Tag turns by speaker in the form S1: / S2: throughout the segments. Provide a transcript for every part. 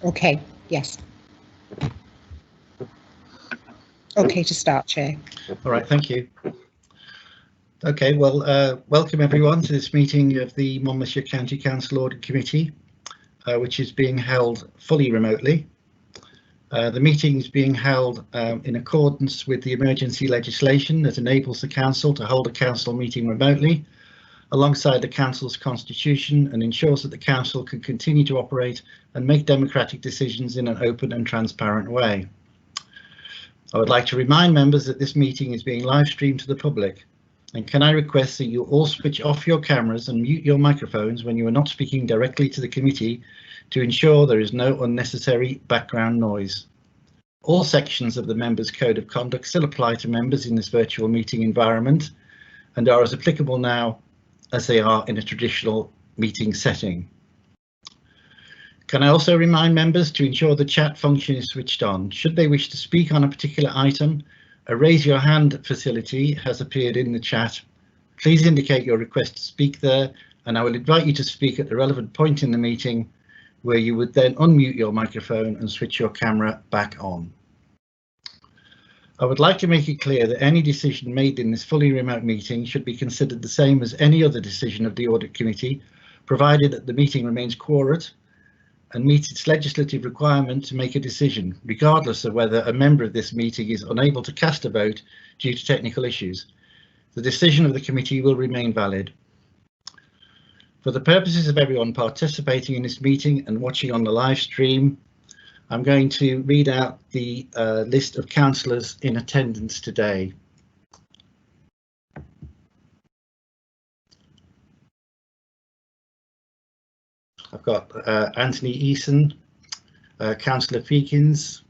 S1: Okay, yes. Okay to start, Chair.
S2: All right, thank you. Okay, well, welcome everyone to this meeting of the Monmouthshire County Council Audit Committee, which is being held fully remotely. The meeting is being held in accordance with the emergency legislation that enables the council to hold a council meeting remotely alongside the council's constitution and ensures that the council can continue to operate and make democratic decisions in an open and transparent way. I would like to remind members that this meeting is being live streamed to the public, and can I request that you all switch off your cameras and mute your microphones when you are not speaking directly to the committee to ensure there is no unnecessary background noise. All sections of the members' code of conduct still apply to members in this virtual meeting environment and are as applicable now as they are in a traditional meeting setting. Can I also remind members to ensure the chat function is switched on? Should they wish to speak on a particular item, a raise your hand facility has appeared in the chat. Please indicate your request to speak there, and I will invite you to speak at the relevant point in the meeting, where you would then unmute your microphone and switch your camera back on. I would like to make it clear that any decision made in this fully remote meeting should be considered the same as any other decision of the Audit Committee, provided that the meeting remains quorate and meets its legislative requirement to make a decision, regardless of whether a member of this meeting is unable to cast a vote due to technical issues. The decision of the committee will remain valid. For the purposes of everyone participating in this meeting and watching on the live stream, I'm going to read out the list of councillors in attendance today. I've got Anthony Eason, Councillor Feekins,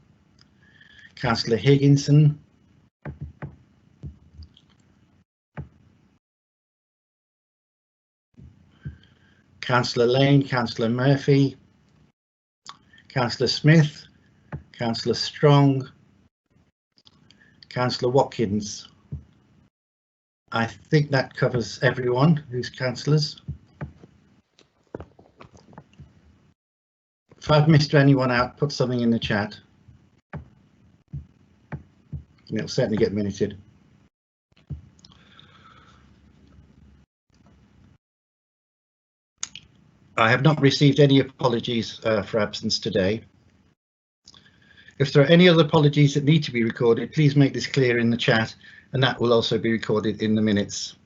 S2: Councillor Higginson, Councillor Lane, Councillor Murphy, Councillor Smith, Councillor Strong, Councillor Watkins. I think that covers everyone who's councillors. If I've missed anyone out, put something in the chat. And it'll certainly get minuted. I have not received any apologies for absence today. If there are any other apologies that need to be recorded, please make this clear in the chat, and that will also be recorded in the minutes.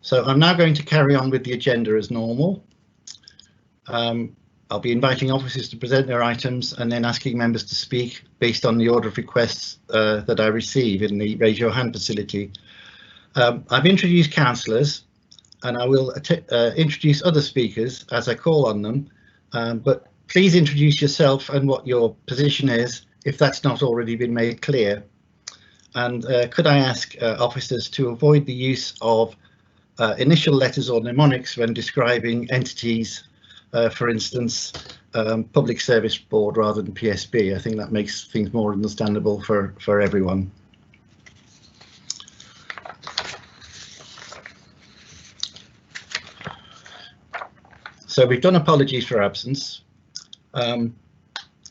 S2: So I'm now going to carry on with the agenda as normal. I'll be inviting officers to present their items and then asking members to speak based on the order of requests that I receive in the raise your hand facility. I've introduced councillors, and I will introduce other speakers as I call on them, but please introduce yourself and what your position is if that's not already been made clear. And could I ask officers to avoid the use of initial letters or mnemonics when describing entities, for instance, Public Service Board rather than PSB. I think that makes things more understandable for everyone. So we've done apologies for absence.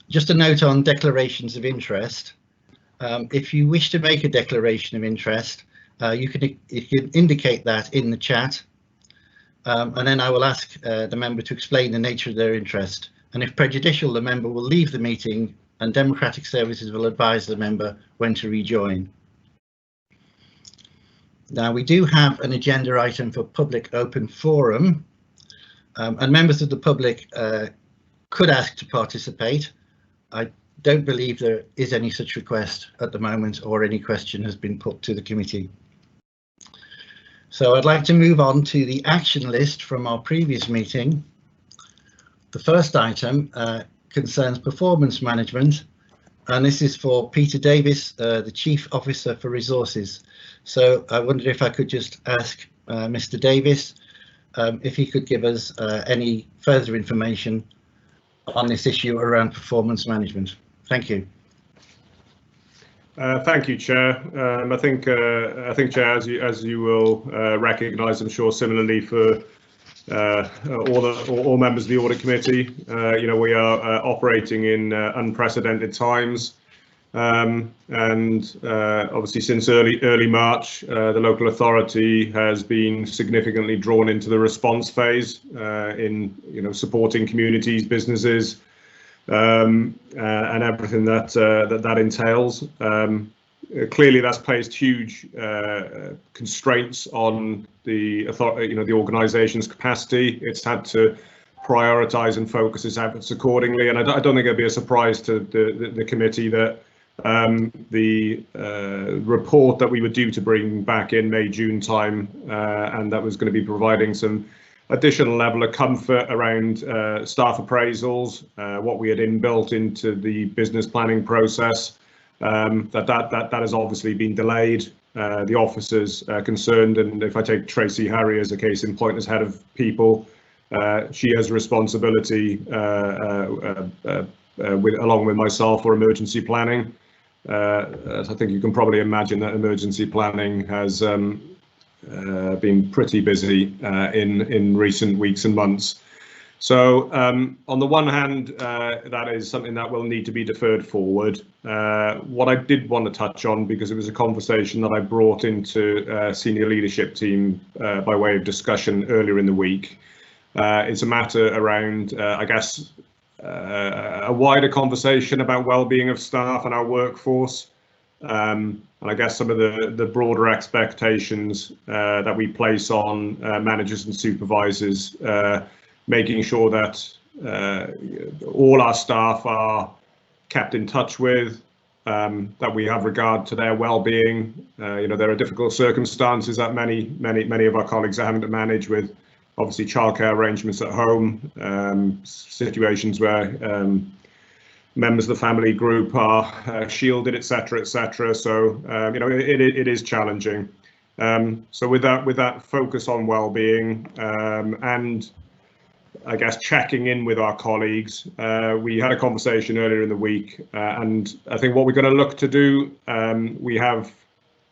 S2: Just a note on declarations of interest. If you wish to make a declaration of interest, you can indicate that in the chat, and then I will ask the member to explain the nature of their interest. And if prejudicial, the member will leave the meeting and Democratic Services will advise the member when to rejoin. Now, we do have an agenda item for public open forum, and members of the public could ask to participate. I don't believe there is any such request at the moment or any question has been put to the committee. So I'd like to move on to the action list from our previous meeting. The first item concerns performance management, and this is for Peter Davis, the Chief Officer for Resources. So I wondered if I could just ask Mr. Davis if he could give us any further information on this issue around performance management. Thank you.
S3: Thank you, Chair. I think, Chair, as you will recognise, I'm sure similarly for all members of the audit committee. We are operating in unprecedented times, and obviously since early March, the local authority has been significantly drawn into the response phase in supporting communities, businesses, and everything that entails. Clearly, that's placed huge constraints on the organisation's capacity. It's had to prioritise and focus its efforts accordingly. And I don't think it'll be a surprise to the committee that the report that we were due to bring back in May-June time, and that was going to be providing some additional level of comfort around staff appraisals, what we had inbuilt into the business planning process. That has obviously been delayed. The officers concerned, and if I take Tracy Harry as a case in point as head of people, she has responsibility along with myself for emergency planning. I think you can probably imagine that emergency planning has been pretty busy in recent weeks and months. So on the one hand, that is something that will need to be deferred forward. What I did want to touch on, because it was a conversation that I brought into senior leadership team by way of discussion earlier in the week, it's a matter around, I guess, a wider conversation about well-being of staff and our workforce. And I guess some of the broader expectations that we place on managers and supervisors, making sure that all our staff are kept in touch with, that we have regard to their well-being. There are difficult circumstances that many of our colleagues are having to manage with, obviously childcare arrangements at home, situations where members of the family group are shielded, etc., etc. So it is challenging. So with that focus on well-being and I guess checking in with our colleagues, we had a conversation earlier in the week, and I think what we're going to look to do, we have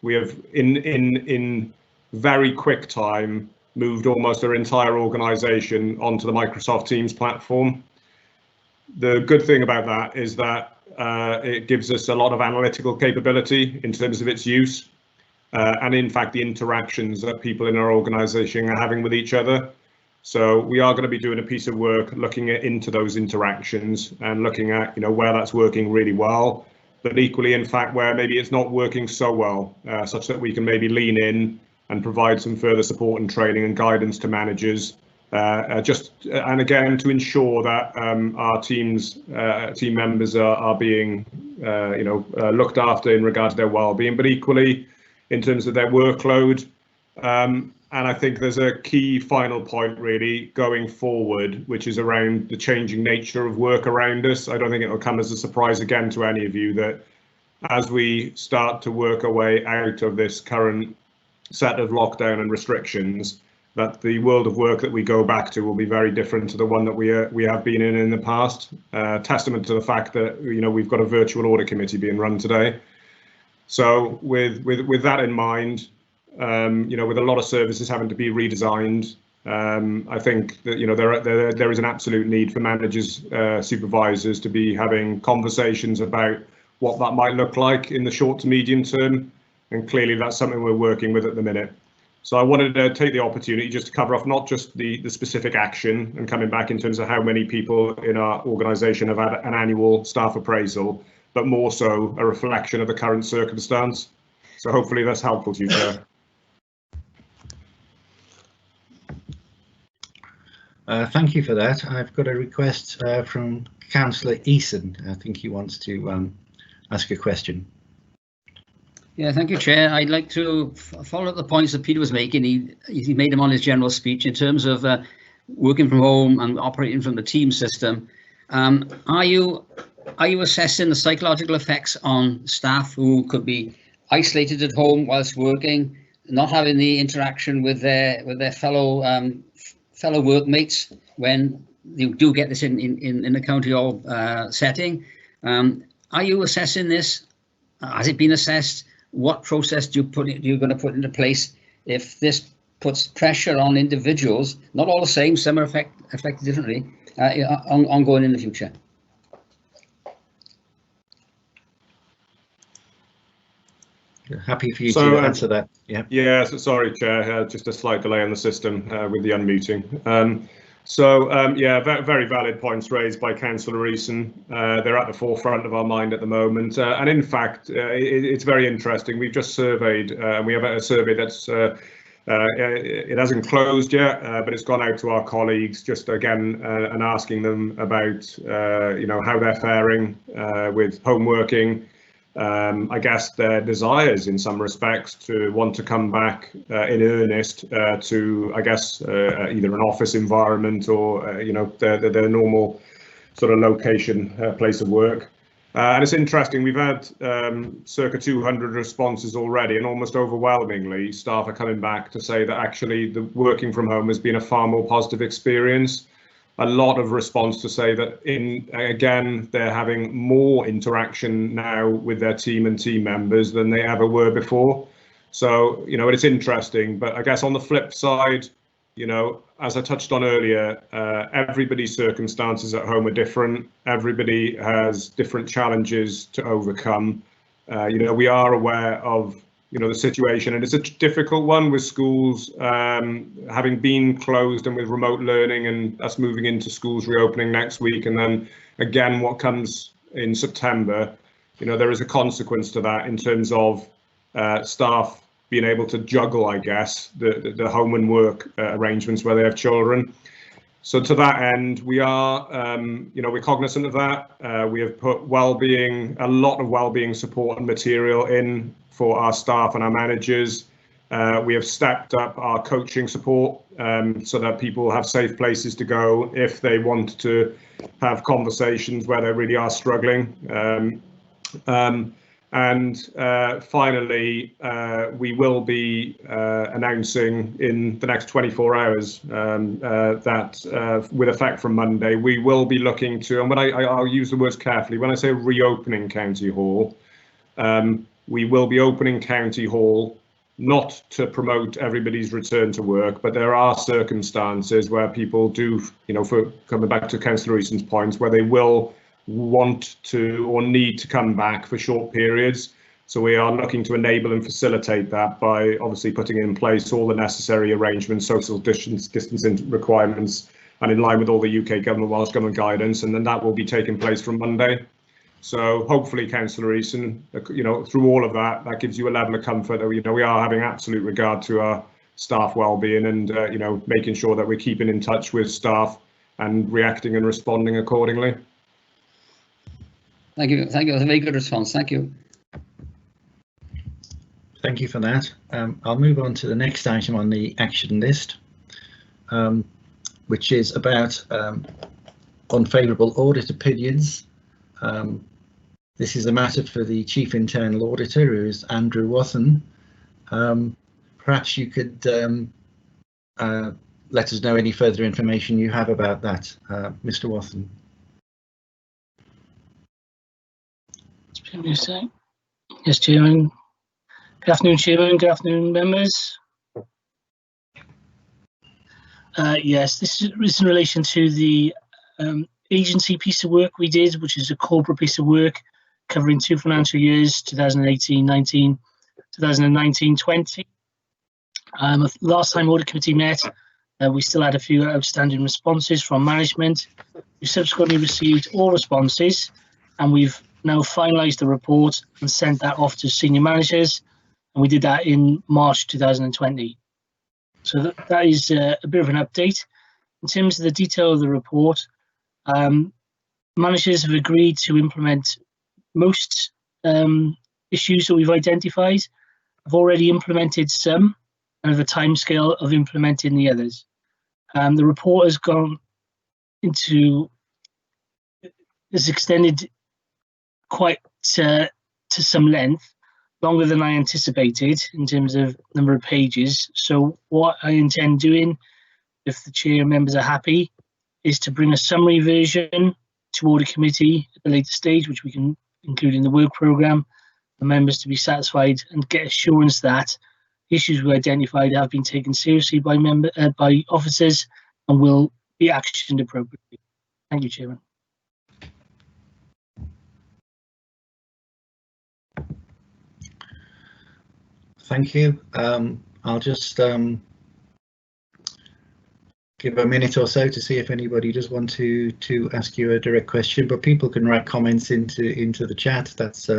S3: in very quick time moved almost our entire organisation onto the Microsoft Teams platform. The good thing about that is that it gives us a lot of analytical capability in terms of its use, and in fact the interactions that people in our organisation are having with each other. So we are going to be doing a piece of work looking into those interactions and looking at where that's working really well, but equally in fact where maybe it's not working so well, such that we can maybe lean in and provide some further support and training and guidance to managers, and again to ensure that our team members are being looked after in regard to their well-being, but equally in terms of their workload. And I think there's a key final point really going forward, which is around the changing nature of work around us. I don't think it'll come as a surprise again to any of you that as we start to work our way out of this current set of lockdown and restrictions, that the world of work that we go back to will be very different to the one that we have been in the past. Testament to the fact that we've got a virtual audit committee being run today. So with that in mind, with a lot of services having to be redesigned, I think that there is an absolute need for managers, supervisors to be having conversations about what that might look like in the short to medium term, and clearly that's something we're working with at the minute. So I wanted to take the opportunity just to cover off not just the specific action and coming back in terms of how many people in our organisation have had an annual staff appraisal, but more so a reflection of the current circumstance. So hopefully that's helpful to you, Chair.
S2: Thank you for that. I've got a request from Councillor Eason. I think he wants to ask a question.
S4: Yeah, thank you, Chair. I'd like to follow up the points that Peter was making. He made them on his general speech in terms of working from home and operating from the team system. Are you assessing the psychological effects on staff who could be isolated at home whilst working, not having the interaction with their fellow workmates when you do get this in a county hall setting? Are you assessing this? Has it been assessed? What process you're going to put into place if this puts pressure on individuals, not all the same, some are affected differently, ongoing in the future.
S2: Happy for you to answer that. Yeah.
S3: Yeah. So sorry, Chair. Just a slight delay on the system with the unmuting. Yeah, very valid points raised by Councillor Eason. They're at the forefront of our mind at the moment, and in fact, it's very interesting. We've just surveyed, and we have a survey that's it hasn't closed yet, but it's gone out to our colleagues just again and asking them about how they're faring with home working. I guess their desires in some respects to want to come back in earnest to, I guess, either an office environment or, their normal sort of location, place of work. And it's interesting, we've had circa 200 responses already, and almost overwhelmingly staff are coming back to say that actually the working from home has been a far more positive experience. A lot of response to say that again, they're having more interaction now with their team and team members than they ever were before. So, it's interesting, but I guess on the flip side, as I touched on earlier, everybody's circumstances at home are different. Everybody has different challenges to overcome. We are aware of the situation, and it's a difficult one with schools having been closed and with remote learning and us moving into schools reopening next week, and then again what comes in September. There is a consequence to that in terms of staff being able to juggle, I guess, the home and work arrangements where they have children. So to that end, we are, we're cognizant of that. We have put a lot of wellbeing support and material in for our staff and our managers. We have stepped up our coaching support so that people have safe places to go if they want to have conversations where they really are struggling. Finally, we will be announcing in the next 24 hours that with effect from Monday, we will be looking to, and when I'll use the words carefully, when I say reopening County Hall, we will be opening County Hall not to promote everybody's return to work, but there are circumstances where people do, for coming back to Councillor Eason's points, where they will want to or need to come back for short periods. So we are looking to enable and facilitate that by obviously putting in place all the necessary arrangements, social distancing requirements, and in line with all the UK government, Welsh government guidance, and then that will be taking place from Monday. So hopefully, Councillor Eason, through all of that, that gives you a level of comfort that we are having absolute regard to our staff well-being and making sure that we're keeping in touch with staff and reacting and responding accordingly.
S4: Thank you. Thank you. That's a very good response. Thank you.
S2: Thank you for that. I'll move on to the next item on the action list, which is about unfavourable audit opinions. This is a matter for the Chief Internal Auditor, who is Andrew Wathen. Perhaps you could let us know any further information you have about that, Mr. Wathen.
S5: Yes, Chairman. Good afternoon, Chairman. Good afternoon, members. Yes, this is in relation to the agency piece of work we did, which is a corporate piece of work covering 2 financial years, 2018-19, 2019-20. Last time Audit Committee met, we still had a few outstanding responses from management. We subsequently received all responses, and we've now finalised the report and sent that off to senior managers, and we did that in March 2020. So that is a bit of an update. In terms of the detail of the report, managers have agreed to implement most issues that we've identified. I've already implemented some and have a timescale of implementing the others. The report has extended quite to some length, longer than I anticipated in terms of number of pages. So what I intend doing, if the chair members are happy, is to bring a summary version to Audit Committee at a later stage, which we can include in the work programme, for members to be satisfied and get assurance that issues we identified have been taken seriously by officers and will be actioned appropriately. Thank you, Chairman.
S2: Thank you. I'll just give a minute or so to see if anybody does want to ask you a direct question, but people can write comments into the chat. That's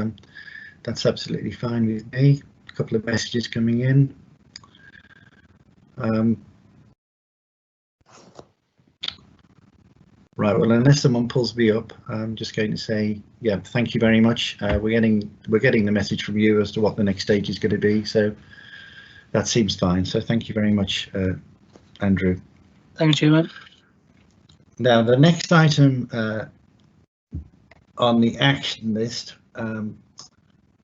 S2: absolutely fine with me. A couple of messages coming in. Right, well, unless someone pulls me up, I'm just going to say, yeah, thank you very much. We're getting the message from you as to what the next stage is going to be, so that seems fine. So thank you very much, Andrew.
S5: Thank you, Chairman.
S2: Now, the next item on the action list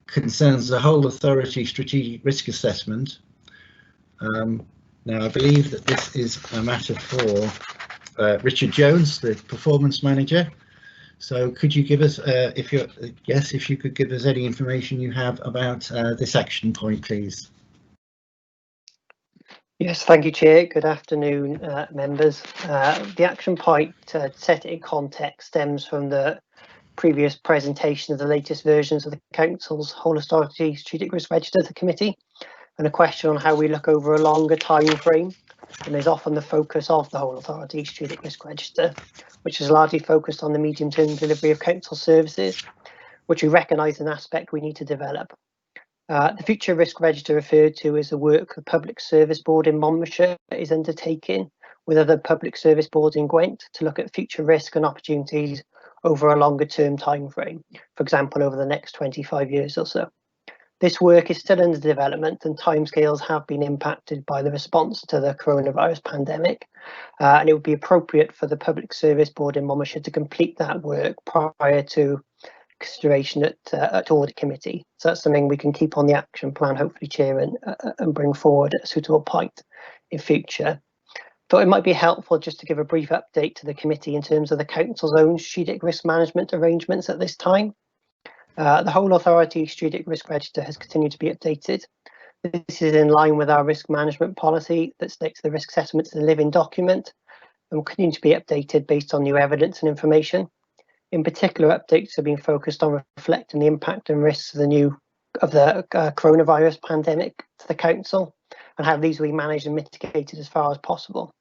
S2: concerns the whole authority strategic risk assessment. Now, I believe that this is a matter for Richard Jones, the performance manager. So could you give us, if you could give us any information you have about this action point, please?
S6: Yes, thank you, Chair. Good afternoon, members. The action point, to set it in context, stems from the previous presentation of the latest versions of the Council's Whole Authority Strategic Risk Register to the committee, and a question on how we look over a longer time frame. And there's often the focus of the Whole Authority Strategic Risk Register, which is largely focused on the medium-term delivery of Council services, which we recognise an aspect we need to develop. The Future Risk Register referred to is the work the Public Service Board in Monmouthshire is undertaking with other public service boards in Gwent to look at future risk and opportunities over a longer term time frame, for example, over the next 25 years or so. This work is still under development and timescales have been impacted by the response to the coronavirus pandemic, and it would be appropriate for the Public Service Board in Monmouthshire to complete that work prior to consideration at Audit Committee. So that's something we can keep on the action plan, hopefully, Chair, and bring forward at a suitable point in future. Thought it might be helpful just to give a brief update to the committee in terms of the Council's own strategic risk management arrangements at this time. The Whole Authority Strategic Risk Register has continued to be updated. This is in line with our risk management policy that states the risk assessment is a living document and will continue to be updated based on new evidence and information. In particular, updates have been focused on reflecting the impact and risks of the coronavirus pandemic to the Council and how these will be managed and mitigated as far as possible.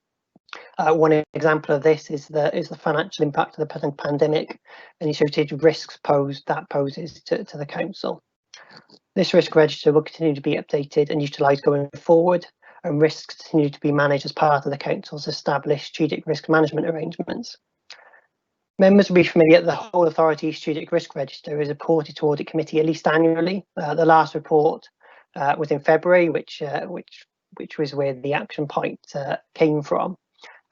S6: One example of this is the financial impact of the pandemic and the associated risks poses to the Council. This risk register will continue to be updated and utilised going forward, and risks continue to be managed as part of the Council's established strategic risk management arrangements. Members will be familiar that the Whole Authority Strategic Risk Register is reported to Audit Committee at least annually. The last report was in February, which was where the action point came from.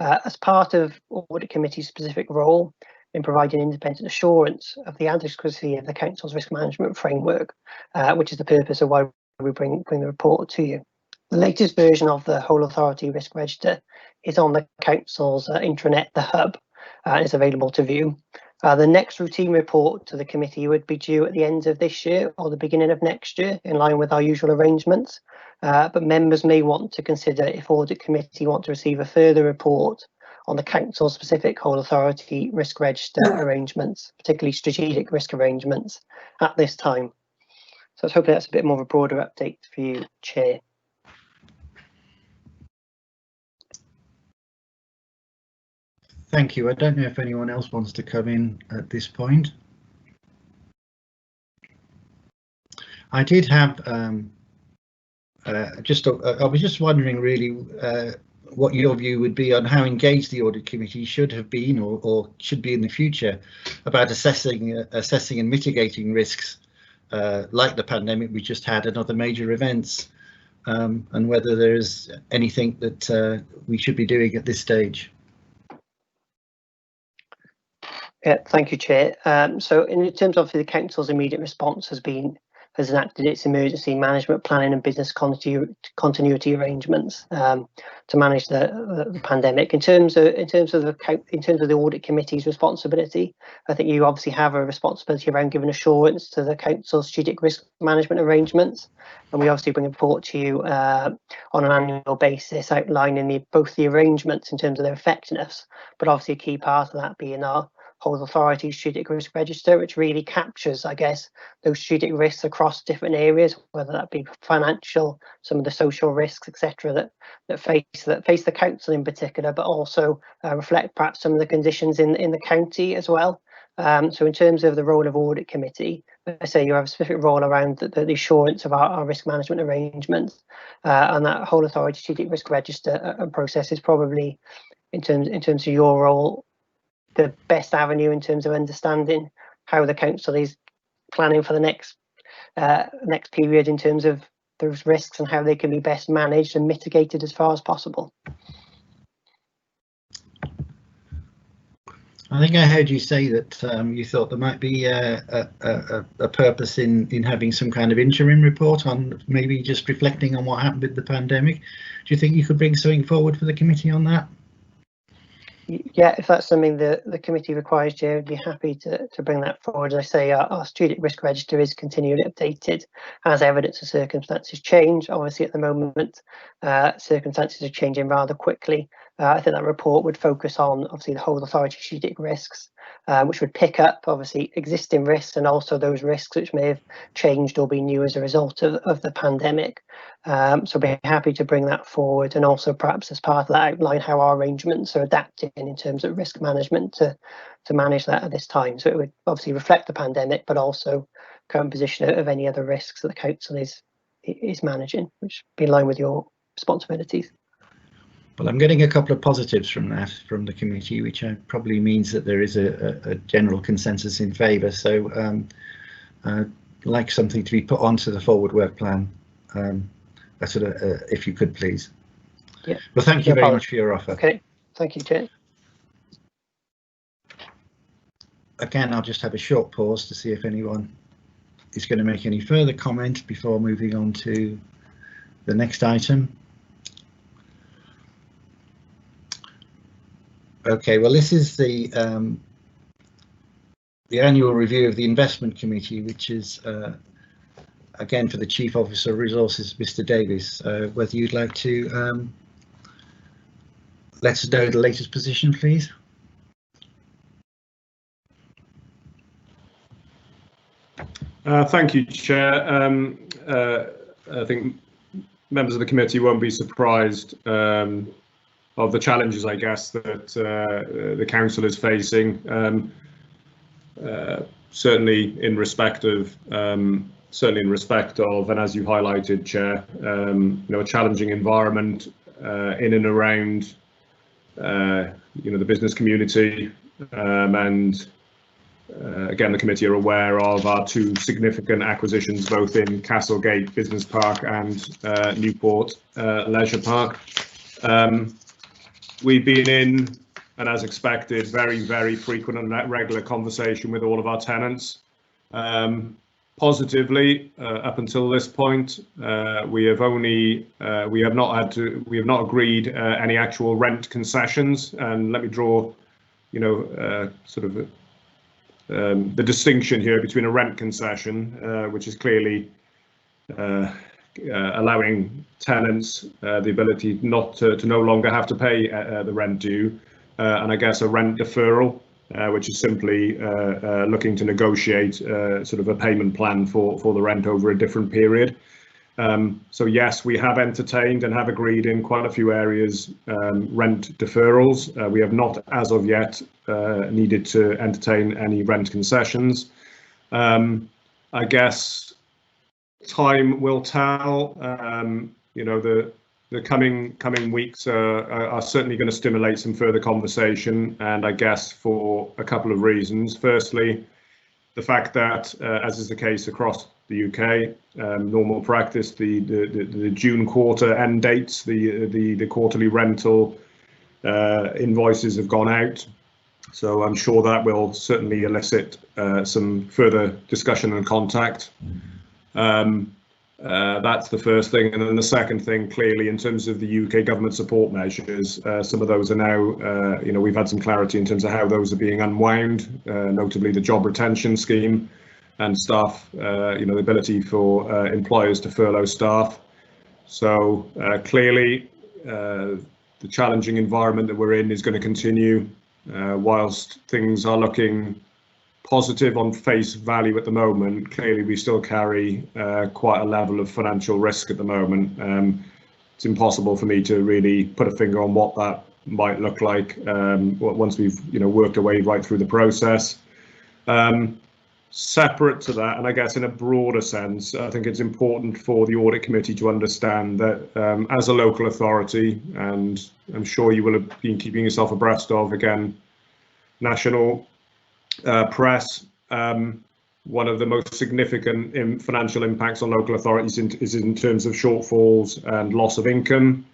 S6: As part of Audit Committee's specific role in providing independent assurance of the adequacy of the Council's risk management framework, which is the purpose of why we bring the report to you. The latest version of the Whole Authority Risk Register is on the Council's intranet, the Hub, and is available to view. The next routine report to the committee would be due at the end of this year or the beginning of next year, in line with our usual arrangements. But members may want to consider if Audit Committee want to receive a further report on the Council specific Whole Authority Risk Register arrangements, particularly strategic risk arrangements, at this time. So I was hoping that's a bit more of a broader update for you, Chair.
S2: Thank you. I don't know if anyone else wants to come in at this point. I did have I was just wondering really what your view would be on how engaged the Audit Committee should have been or should be in the future about assessing and mitigating risks like the pandemic we just had and other major events, and whether there is anything that we should be doing at this stage. Yeah,
S6: thank you, Chair. So in terms of the Council's immediate response has been has enacted its emergency management planning and business continuity arrangements to manage the pandemic. In terms of the audit committee's responsibility, I think you obviously have a responsibility around giving assurance to the council's strategic risk management arrangements, and we obviously bring a report to you on an annual basis outlining both the arrangements in terms of their effectiveness, but obviously a key part of that being our whole authority strategic risk register, which really captures, I guess, those strategic risks across different areas, whether that be financial, some of the social risks, etc., that face the council in particular, but also reflect perhaps some of the conditions in the county as well. So in terms of the role of audit committee, I say you have a specific role around the assurance of our risk management arrangements, and that whole authority strategic risk register and process is probably, in terms of your role, the best avenue in terms of understanding how the council is planning for the next period in terms of those risks and how they can be best managed and mitigated as far as possible.
S2: I think I heard you say that you thought there might be a purpose in having some kind of interim report on maybe just reflecting on what happened with the pandemic. Do you think you could bring something forward for the committee on that?
S6: Yeah, if that's something the committee requires, Joe, I'd be happy to bring that forward. As I say, our strategic risk register is continually updated as evidence of circumstances change. Obviously, at the moment, circumstances are changing rather quickly. I think that report would focus on, obviously, the whole authority strategic risks, which would pick up, obviously, existing risks and also those risks which may have changed or been new as a result of the pandemic. So I'd be happy to bring that forward, and also perhaps as part of that outline how our arrangements are adapting in terms of risk management to manage that at this time. So it would obviously reflect the pandemic, but also current position of any other risks that the council is managing, which would be in line with your responsibilities.
S2: Well, I'm getting a couple of positives from that, from the committee, which probably means that there is a general consensus in favour. So I'd like something to be put onto the forward work plan, if you could, please.
S6: Yeah.
S2: Well, thank you very much for your offer.
S6: Okay, thank you, Chair.
S2: Again, I'll just have a short pause to see if anyone is going to make any further comment before moving on to the next item. Okay, well, this is the annual review of the investment committee, which is again for the Chief Officer of Resources, Mr. Davis. Whether you'd like to let us know the latest position, please.
S3: Thank you, Chair. I think members of the committee won't be surprised of the challenges, I guess, that the council is facing. Certainly in respect of, and as you highlighted, Chair, a challenging environment in and around, the business community, and again, the committee are aware of our two significant acquisitions, both in Castlegate Business Park and Newport Leisure Park. We've been in, and as expected, very, very frequent and regular conversation with all of our tenants. Positively, up until this point, we have not agreed any actual rent concessions. And let me draw, the distinction here between a rent concession, which is clearly allowing tenants the ability to no longer have to pay the rent due, and I guess a rent deferral, which is simply looking to negotiate sort of a payment plan for the rent over a different period. So yes, we have entertained and have agreed in quite a few areas rent deferrals. We have not, as of yet, needed to entertain any rent concessions. I guess time will tell. The coming weeks are certainly going to stimulate some further conversation, and I guess for a couple of reasons. Firstly, the fact that, as is the case across the UK, normal practice, the June quarter end dates, the quarterly rental invoices have gone out. So I'm sure that will certainly elicit some further discussion and contact. That's the first thing. And then the second thing, clearly, in terms of the UK government support measures, some of those are now, we've had some clarity in terms of how those are being unwound, notably the job retention scheme and staff, the ability for employers to furlough staff. So clearly, the challenging environment that we're in is going to continue, whilst things are looking positive on face value at the moment. Clearly, we still carry quite a level of financial risk at the moment. It's impossible for me to really put a finger on what that might look like once we've worked our way right through the process. Separate to that, and I guess in a broader sense, I think it's important for the Audit Committee to understand that as a local authority, and I'm sure you will have been keeping yourself abreast of, again, national press, one of the most significant financial impacts on local authorities is in terms of shortfalls and loss of income.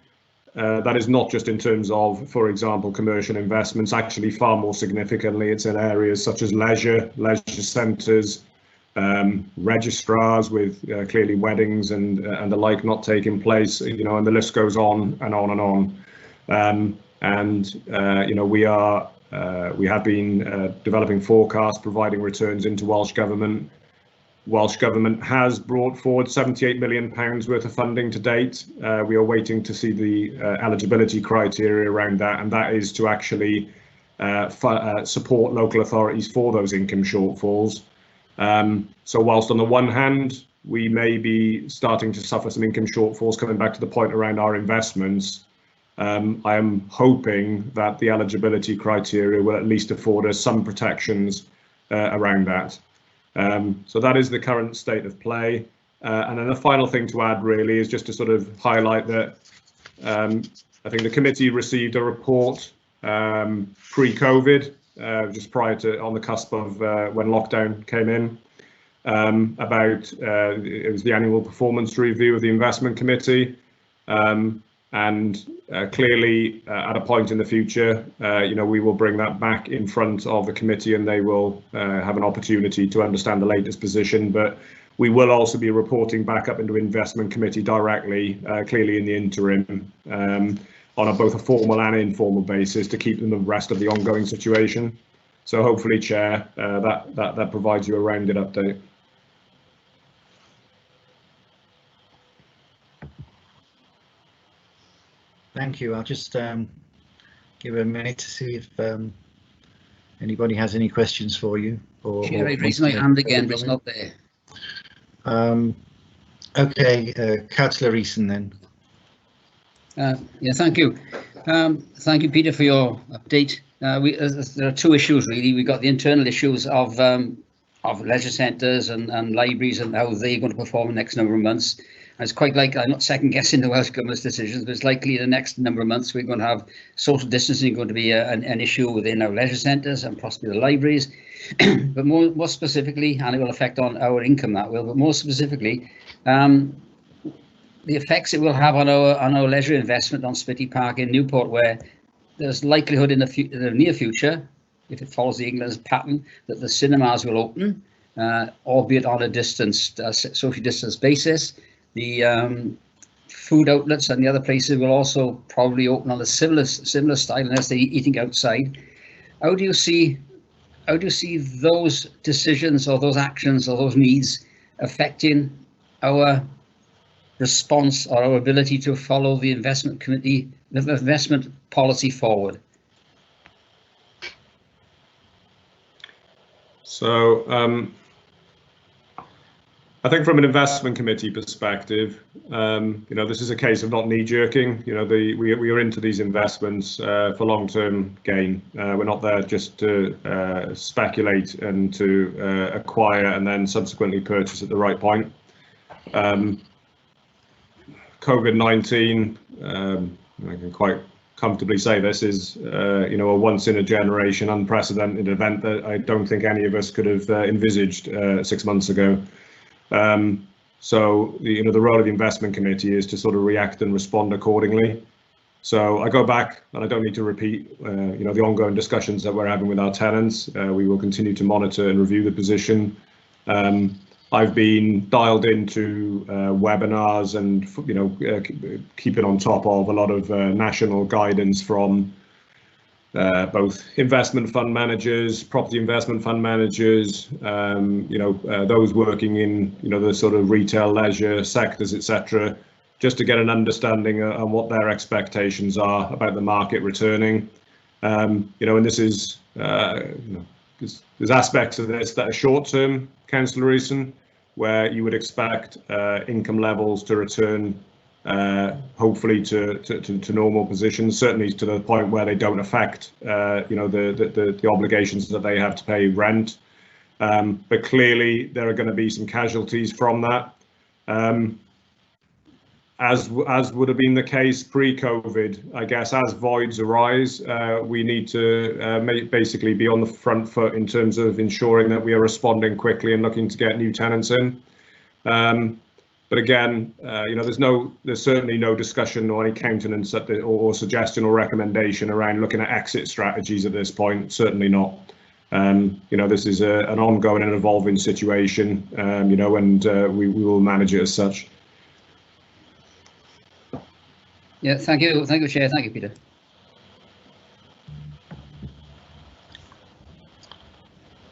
S3: That is not just in terms of, for example, commercial investments. Actually, far more significantly, it's in areas such as leisure centres, registrars with clearly weddings and the like not taking place, and the list goes on and on and on. We have been developing forecasts, providing returns into Welsh Government. Welsh Government has brought forward £78 million worth of funding to date. We are waiting to see the eligibility criteria around that, and that is to actually support local authorities for those income shortfalls. So whilst on the one hand, we may be starting to suffer some income shortfalls, coming back to the point around our investments, I am hoping that the eligibility criteria will at least afford us some protections around that. So that is the current state of play. And then the final thing to add really is just to sort of highlight that I think the committee received a report pre-COVID, just prior to, on the cusp of when lockdown came in, about it was the annual performance review of the investment committee. And clearly, at a point in the future, we will bring that back in front of the committee, and they will have an opportunity to understand the latest position. But we will also be reporting back up into investment committee directly, clearly in the interim, on both a formal and informal basis to keep them abreast of the ongoing situation. So hopefully, Chair, that provides you a rounded update.
S2: Thank you. I'll just give a minute to see if anybody has any questions for you.
S4: Chair, I raised my hand again, but it's not there.
S2: Okay, Councillor Eason then.
S4: Yeah, thank you. Thank you, Peter, for your update. There are two issues really. We've got the internal issues of leisure centres and libraries and how they're going to perform in the next number of months. And it's quite like, I'm not second guessing the Welsh Government's decisions, but it's likely in the next number of months we're going to have social distancing going to be an issue within our leisure centres and possibly the libraries. But more specifically, and it will affect on our income, that will, but more specifically, the effects it will have on our leisure investment on Spitty Park in Newport, where there's likelihood in the near future, if it follows the England's pattern, that the cinemas will open, albeit on a social distance basis. The food outlets and the other places will also probably open on a similar style unless they're eating outside. How do you see those decisions or those actions or those needs affecting our response or our ability to follow the investment committee, the investment policy forward?
S3: So I think from an investment committee perspective, this is a case of not knee-jerking. We are into these investments for long-term gain. We're not there just to speculate and to acquire and then subsequently purchase at the right point. COVID-19, I can quite comfortably say this is, a once-in-a-generation, unprecedented event that I don't think any of us could have envisaged 6 months ago. So the role of the investment committee is to sort of react and respond accordingly. So I go back, and I don't need to repeat, the ongoing discussions that we're having with our tenants. We will continue to monitor and review the position. I've been dialed into webinars and, keeping on top of a lot of national guidance from both investment fund managers, property investment fund managers, those working in, the sort of retail, leisure sectors, etc., just to get an understanding on what their expectations are about the market returning. And this is, there's aspects of this that are short-term, Councillor Eason, where you would expect income levels to return hopefully to normal positions, certainly to the point where they don't affect the obligations that they have to pay rent. But clearly there are going to be some casualties from that. As would have been the case pre-COVID, I guess, as voids arise, we need to basically be on the front foot in terms of ensuring that we are responding quickly and looking to get new tenants in. But again, there's certainly no discussion or any countenance or suggestion or recommendation around looking at exit strategies at this point. Certainly not. This is an ongoing and evolving situation, and we will manage it as such.
S4: Yeah, thank you, Chair. Thank you, Peter.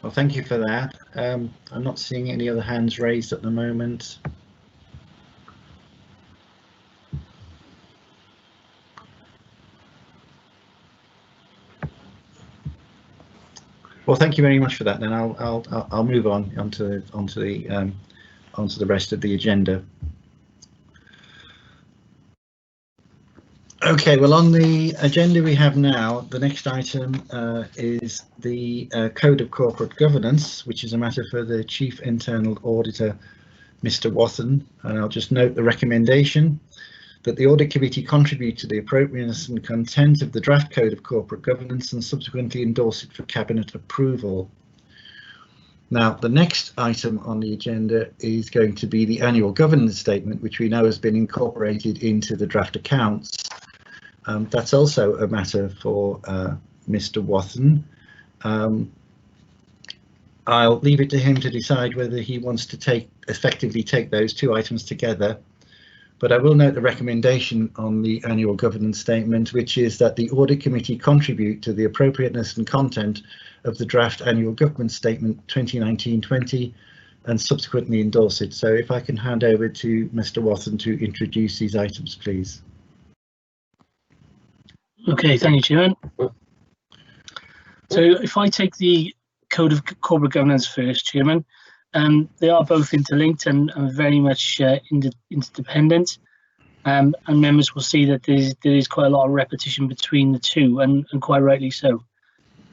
S2: Well, thank you for that. I'm not seeing any other hands raised at the moment. Well, thank you very much for that. Then I'll move onto the rest of the agenda. Okay, well, on the agenda we have now, the next item is the Code of Corporate Governance, which is a matter for the Chief Internal Auditor, Mr. Wathen. And I'll just note the recommendation that the Audit Committee contribute to the appropriateness and content of the draft Code of Corporate Governance and subsequently endorse it for Cabinet approval. Now, the next item on the agenda is going to be the annual governance statement, which we know has been incorporated into the draft accounts. That's also a matter for Mr. Wathen. I'll leave it to him to decide whether he wants to effectively take those two items together. But I will note the recommendation on the annual governance statement, which is that the Audit Committee contribute to the appropriateness and content of the draft annual governance statement 2019-20 and subsequently endorse it. So if I can hand over to Mr. Wathen to introduce these items, please.
S5: Okay, thank you, Chairman. So if I take the Code of Corporate Governance first, Chairman, they are both interlinked and very much interdependent, and members will see that there is quite a lot of repetition between the two, and quite rightly so.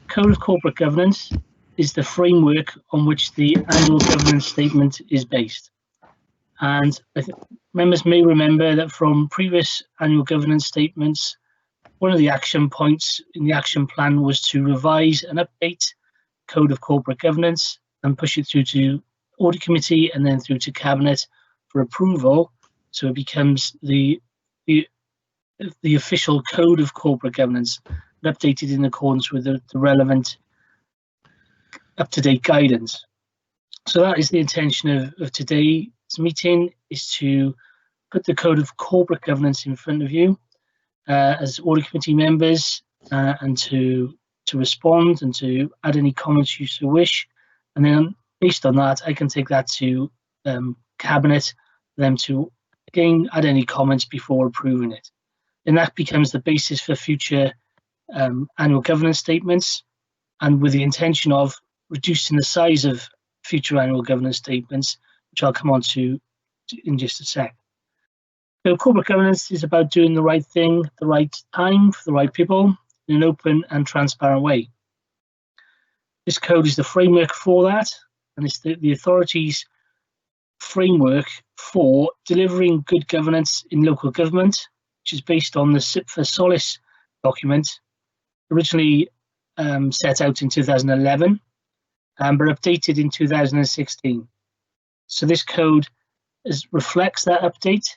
S5: Code of Corporate Governance is the framework on which the annual governance statement is based. And I think members may remember that from previous annual governance statements, one of the action points in the action plan was to revise and update Code of Corporate Governance and push it through to Audit Committee and then through to Cabinet for approval, so it becomes the official Code of Corporate Governance, and updated in accordance with the relevant up-to-date guidance. So that is the intention of today's meeting, is to put the Code of Corporate Governance in front of you as Audit Committee members, and to respond and to add any comments you so wish, and then based on that I can take that to Cabinet, them to again add any comments before approving it, and that becomes the basis for future annual governance statements, and with the intention of reducing the size of future annual governance statements, which I'll come on to in just a sec. So corporate governance is about doing the right thing at the right time for the right people in an open and transparent way. This code is the framework for that, and it's the authority's framework for delivering good governance in local government, which is based on the SIP for Solace document, originally set out in 2011, but updated in 2016. So this code reflects that update,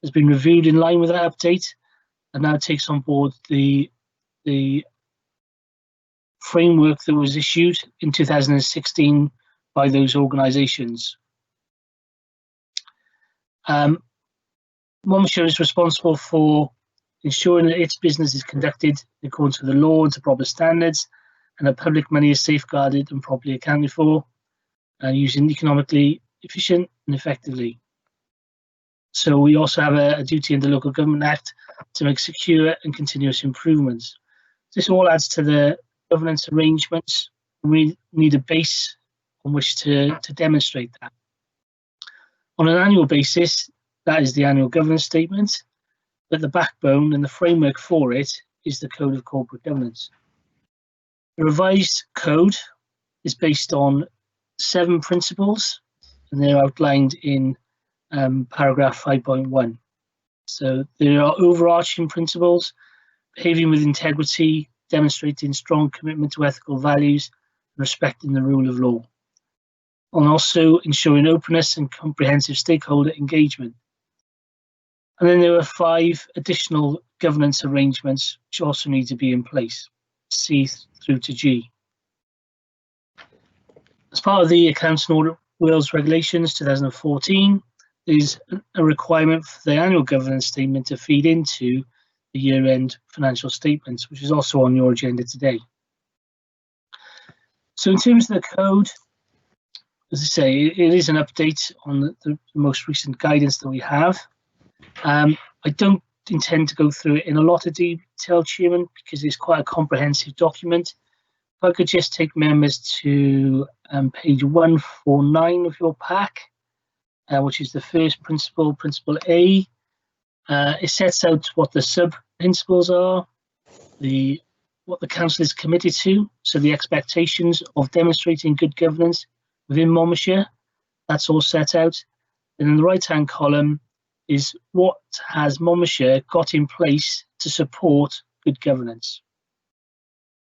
S5: has been reviewed in line with that update, and now takes on board the framework that was issued in 2016 by those organisations. Monmouthshire is responsible for ensuring that its business is conducted in accordance with the law and to proper standards, and that public money is safeguarded and properly accounted for, using economically efficient and effectively. So we also have a duty in the Local Government Act to make secure and continuous improvements. This all adds to the governance arrangements. We need a base on which to demonstrate that. On an annual basis, that is the annual governance statement, but the backbone and the framework for it is the Code of Corporate Governance. The revised code is based on 7 principles, and they're outlined in paragraph 5.1. So there are overarching principles: behaving with integrity, demonstrating strong commitment to ethical values, and respecting the rule of law, and also ensuring openness and comprehensive stakeholder engagement. And then there are 5 additional governance arrangements which also need to be in place, C through to G. As part of the Accounts and Audit Wales Regulations 2014, there is a requirement for the annual governance statement to feed into the year-end financial statements, which is also on your agenda today. So in terms of the code, as I say, it is an update on the most recent guidance that we have. I don't intend to go through it in a lot of detail, Chairman, because it's quite a comprehensive document. If I could just take members to page 149 of your pack, which is the first principle, Principle A. It sets out what the sub-principles are, what the Council is committed to, so the expectations of demonstrating good governance within Monmouthshire, that's all set out. And in the right-hand column is what has Monmouthshire got in place to support good governance.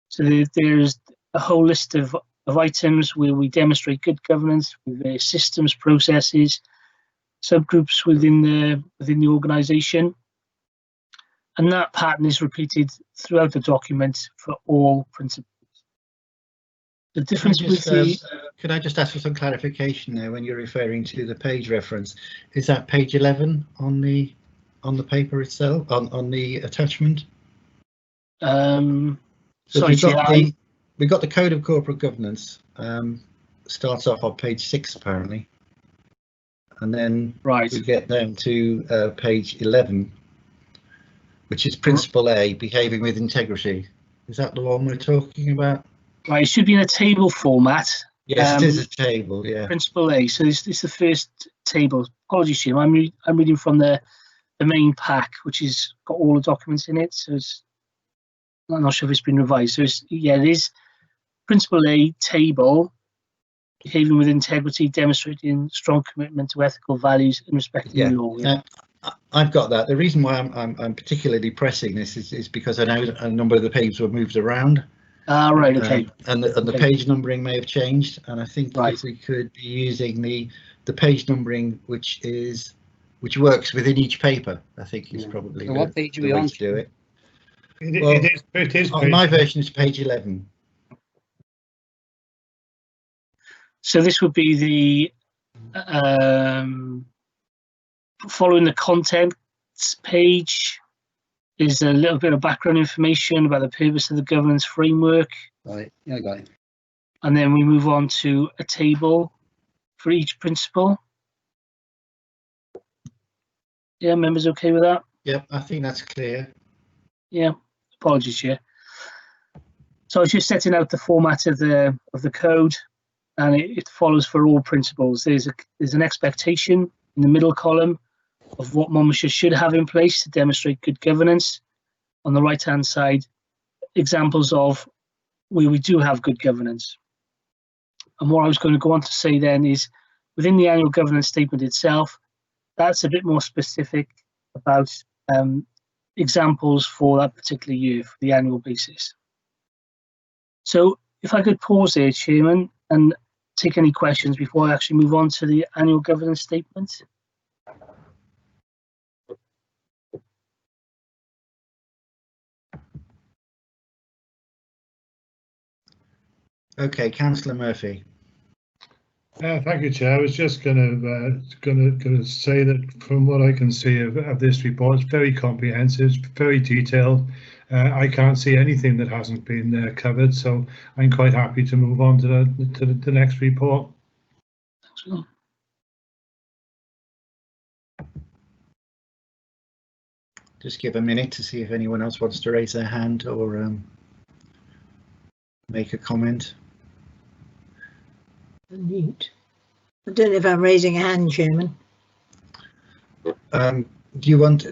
S5: So there's a whole list of items where we demonstrate good governance with various systems, processes, subgroups within the organisation, and that pattern is repeated throughout the document for all principles. The difference
S2: could I just ask for some clarification there when you're referring to the page reference? Is that page 11 on the paper itself, on the attachment?
S5: Sorry,
S2: we've got the Code of Corporate Governance. Starts off on page 6 apparently, and then we get down to page 11, which is Principle A, behaving with integrity. Is that the one we're talking about?
S5: Right, it should be in a table format.
S2: Yes, it is a table, yeah.
S5: Principle A, so this is the first table. Apologies, Jim, I'm reading from the main pack, which has got all the documents in it, so I'm not sure if it's been revised. So it is Principle A, table, behaving with integrity, demonstrating strong commitment to ethical values and respecting the law. Yeah.
S2: I've got that. The reason why I'm particularly pressing this is because I know a number of the pages were moved around.
S5: Right, okay.
S2: And the page numbering may have changed, and I think if we could be using the page numbering which works within each paper, I think is probably
S4: what page are we on?
S2: To do it.
S7: It is.
S2: On my version is page 11.
S5: So this would be the following the contents page. There's a little bit of background information about the purpose of the governance framework.
S4: Right, yeah, I got it.
S5: And then we move on to a table for each principle. Yeah, members okay with that?
S2: Yep, I think that's clear.
S5: Yeah, apologies, Chair. So I was just setting out the format of the code, and it follows for all principles. There's an expectation in the middle column of what Monmouthshire should have in place to demonstrate good governance. On the right-hand side, examples of where we do have good governance. And what I was going to go on to say then is, within the annual governance statement itself, that's a bit more specific about examples for that particular year, for the annual basis. So if I could pause there, Chairman, and take any questions before I actually move on to the annual governance statement.
S2: Okay, Councillor Murphy.
S7: Thank you, Chair. I was just going to say that from what I can see of this report, it's very comprehensive, very detailed. I can't see anything that hasn't been covered, so I'm quite happy to move on to the next report.
S2: Just give a minute to see if anyone else wants to raise their hand or make a comment.
S8: Unmute. I don't know if I'm raising a hand, Chairman.
S2: Do you want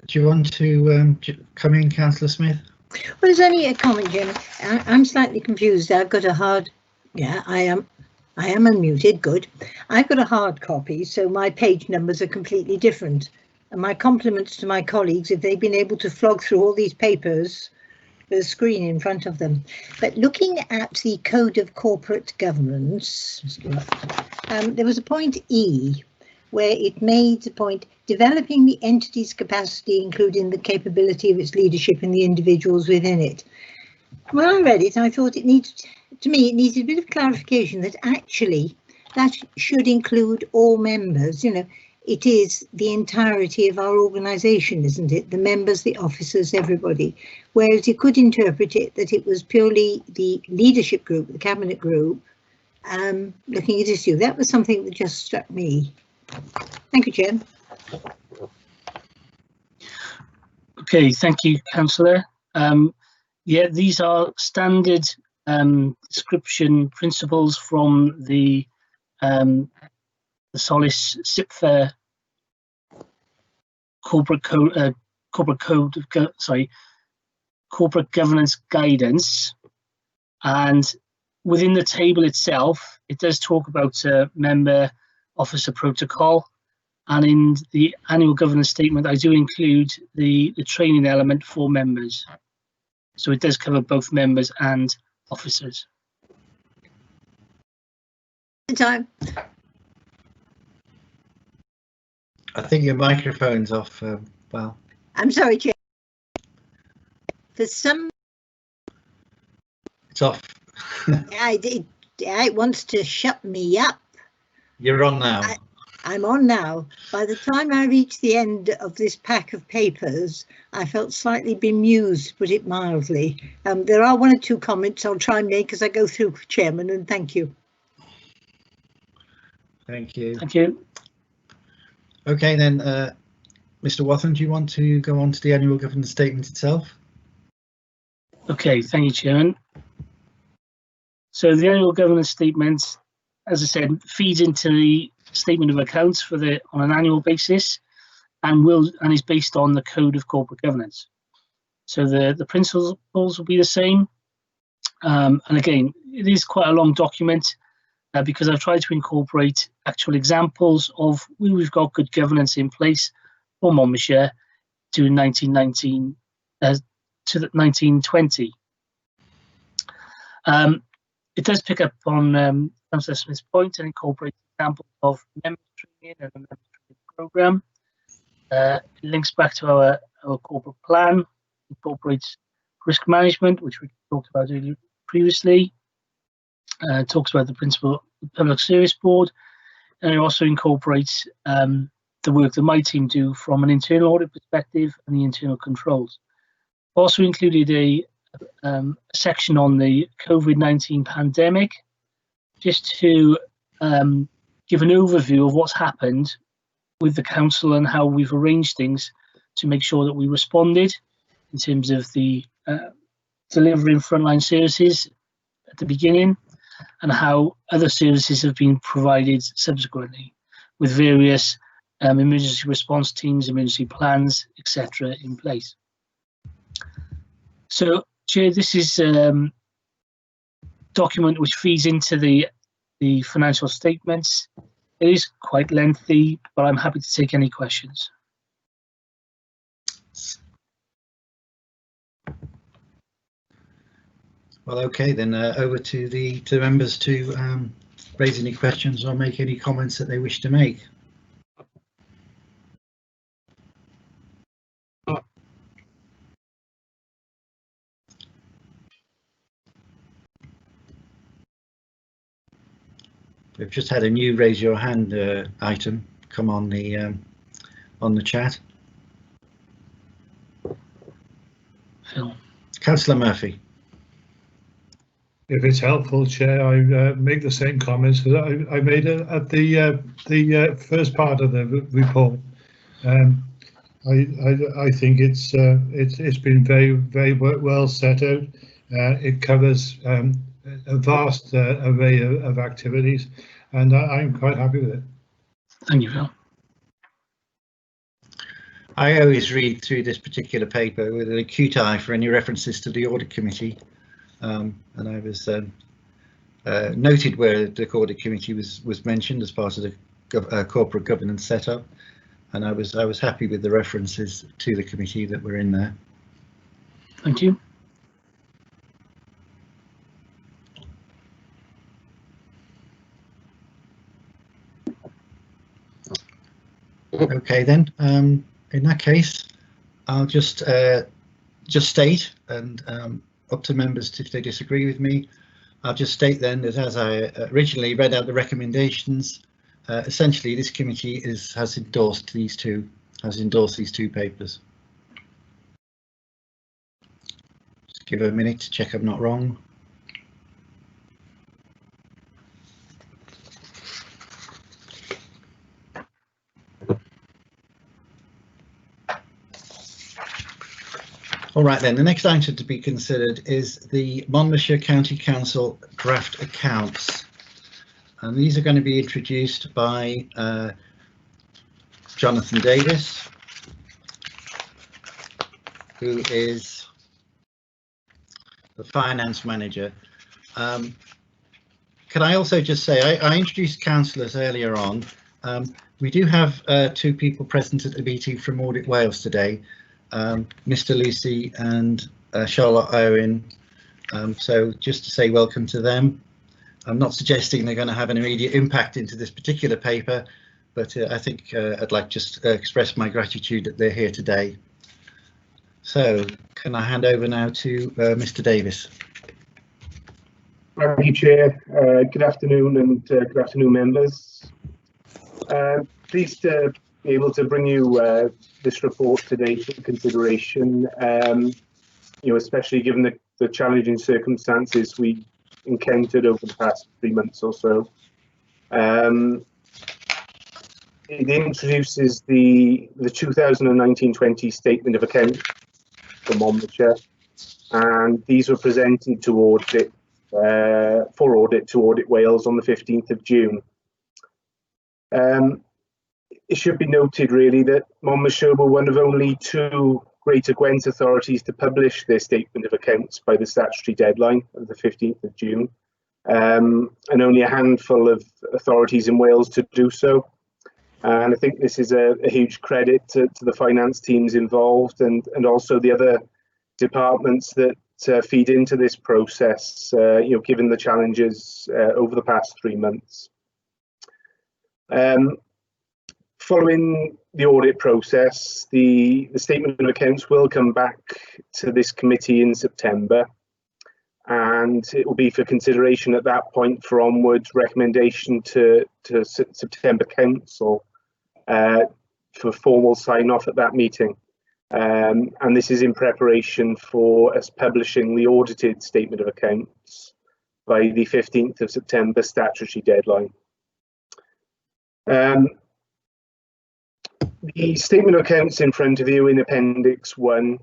S2: to come in, Councillor Smith?
S8: Well, it's only a comment, Chairman. I'm slightly confused. I've got a hard. Yeah, I am unmuted. Good. I've got a hard copy, so my page numbers are completely different. And my compliments to my colleagues if they've been able to flog through all these papers with a screen in front of them. But looking at the Code of Corporate Governance, there was a point E where it made the point developing the entity's capacity, including the capability of its leadership and the individuals within it. When I read it, I thought it needed a bit of clarification that actually that should include all members. You know, it is the entirety of our organisation, isn't it? The members, the officers, everybody. Whereas you could interpret it that it was purely the leadership group, the cabinet group, looking at issue. That was something that just struck me. Thank you, Chair.
S5: Okay, thank you, Councillor. Yeah, these are standard description principles from the Solis SIPFAIR corporate governance guidance, and within the table itself, it does talk about member officer protocol, and in the annual governance statement, I do include the training element for members. So it does cover both members and officers.
S8: Time.
S2: I think your microphone's off. Well,
S8: I'm sorry, Chair. For some,
S2: it's off.
S8: it wants to shut me up.
S2: You're on now.
S8: I'm on now. By the time I reached the end of this pack of papers, I felt slightly bemused, to put it mildly. There are one or two comments I'll try and make as I go through, Chairman, and thank you.
S2: Thank you.
S5: Thank you.
S2: Okay, then, Mr. Wathen, do you want to go on to the annual governance statement itself?
S5: Okay, thank you, Chairman. So the annual governance statement, as I said, feeds into the statement of accounts for on an annual basis, and is based on the Code of Corporate Governance. So the principles will be the same, and again, it is quite a long document because I've tried to incorporate actual examples of where we've got good governance in place for Monmouthshire to 1919 to 1920. It does pick up on Councillor Smith's point and incorporate examples of member training and a member training programme. It links back to our corporate plan, incorporates risk management, which we talked about previously, talks about the principle of the Public Service Board, and it also incorporates the work that my team do from an internal audit perspective and the internal controls. Also included a section on the COVID-19 pandemic, just to give an overview of what's happened with the council and how we've arranged things to make sure that we responded in terms of the delivering frontline services at the beginning and how other services have been provided subsequently with various emergency response teams, emergency plans, etc. in place. So, Chair, this is a document which feeds into the financial statements. It is quite lengthy, but I'm happy to take any questions.
S2: Well, okay, then over to the members to raise any questions or make any comments that they wish to make. We've just had a new raise your hand item come on the chat.
S5: Phil.
S2: Councillor Murphy.
S7: If it's helpful, Chair, I make the same comments that I made at the first part of the report. I think it's been very well set out. It covers a vast array of activities, and I'm quite happy with it.
S5: Thank you, Phil.
S2: I always read through this particular paper with an acute eye for any references to the Audit Committee, and I was noted where the Audit Committee was mentioned as part of the corporate governance setup, and I was happy with the references to the committee that were in there.
S5: Thank you.
S2: Okay then, in that case, I'll just state, and up to members if they disagree with me, I'll just state then that as I originally read out the recommendations, essentially this committee has endorsed these two papers. Just give it a minute to check I'm not wrong. All right then, the next item to be considered is the Monmouthshire County Council draft accounts. And these are going to be introduced by Jonathan Davis, who is the finance manager. Can I also just say, I introduced councillors earlier on. We do have two people present at the meeting from Audit Wales today. Mr. Lucy and Charlotte Owen, so just to say welcome to them. I'm not suggesting they're going to have an immediate impact into this particular paper, but I think I'd like just express my gratitude that they're here today. So can I hand over now to Mr. Davis?
S9: Thank you, Chair. Good afternoon, and good afternoon, members. Pleased to be able to bring you this report today for consideration, especially given the challenging circumstances we encountered over the past 3 months or so. It introduces the 2019-20 Statement of Account for Monmouthshire, and these were presented to Audit for audit to Audit Wales on the 15th of June. It should be noted really that Monmouthshire were one of only 2 Greater Gwent authorities to publish their statement of accounts by the statutory deadline of the 15th of June, and only a handful of authorities in Wales to do so. And I think this is a huge credit to the finance teams involved, and also the other departments that feed into this process, given the challenges over the past 3 months. Following the audit process, the statement of accounts will come back to this committee in September, and it will be for consideration at that point for onwards recommendation to September Council for formal sign-off at that meeting. And this is in preparation for us publishing the audited statement of accounts by the 15th of September statutory deadline. The statement of accounts in front of you in Appendix 1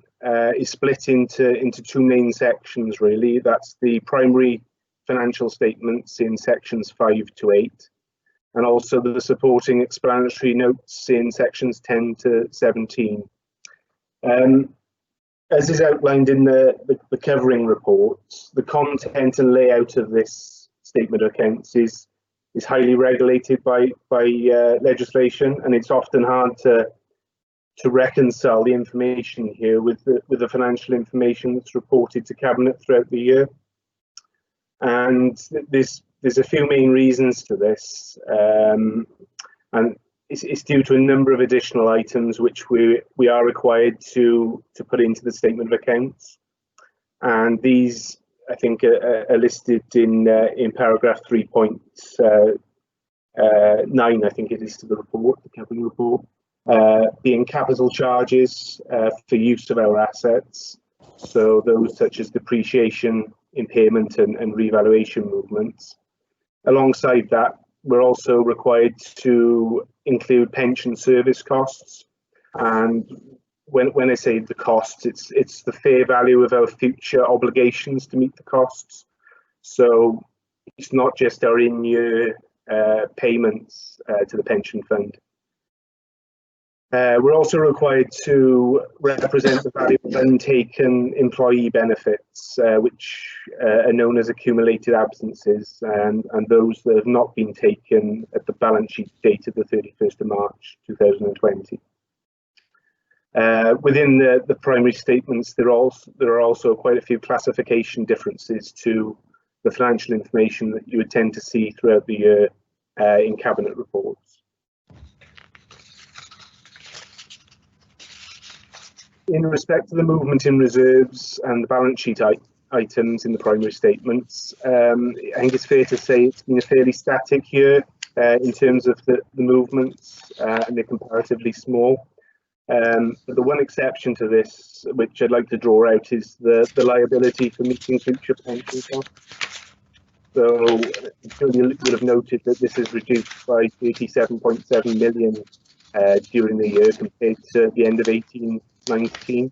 S9: is split into 2 main sections really. That's the primary financial statements in sections 5 to 8, and also the supporting explanatory notes in sections 10 to 17. As is outlined in the covering reports, the content and layout of this statement of accounts is highly regulated by legislation, and it's often hard to reconcile the information here with the financial information that's reported to Cabinet throughout the year. And there's a few main reasons to this, and it's due to a number of additional items which we are required to put into the statement of accounts, and these I think are listed in paragraph 3.2 9, I think it is, to the report, the covering report, being capital charges for use of our assets. So those such as depreciation, impairment and revaluation movements. Alongside that, we're also required to include pension service costs. And when I say the costs, it's the fair value of our future obligations to meet the costs. So it's not just our in-year payments to the pension fund. We're also required to represent the value of untaken employee benefits, which are known as accumulated absences, and those that have not been taken at the balance sheet date of the 31st of March 2020. Within the primary statements, there are also quite a few classification differences to the financial information that you would tend to see throughout the year in Cabinet reports. In respect to the movement in reserves and the balance sheet items in the primary statements, I think it's fair to say it's been a fairly static year in terms of the movements, and they're comparatively small. But the one exception to this, which I'd like to draw out, is the liability for meeting future pension costs. So I'm sure you will have noted that this is reduced by 87.7 million during the year compared to the end of 18/19.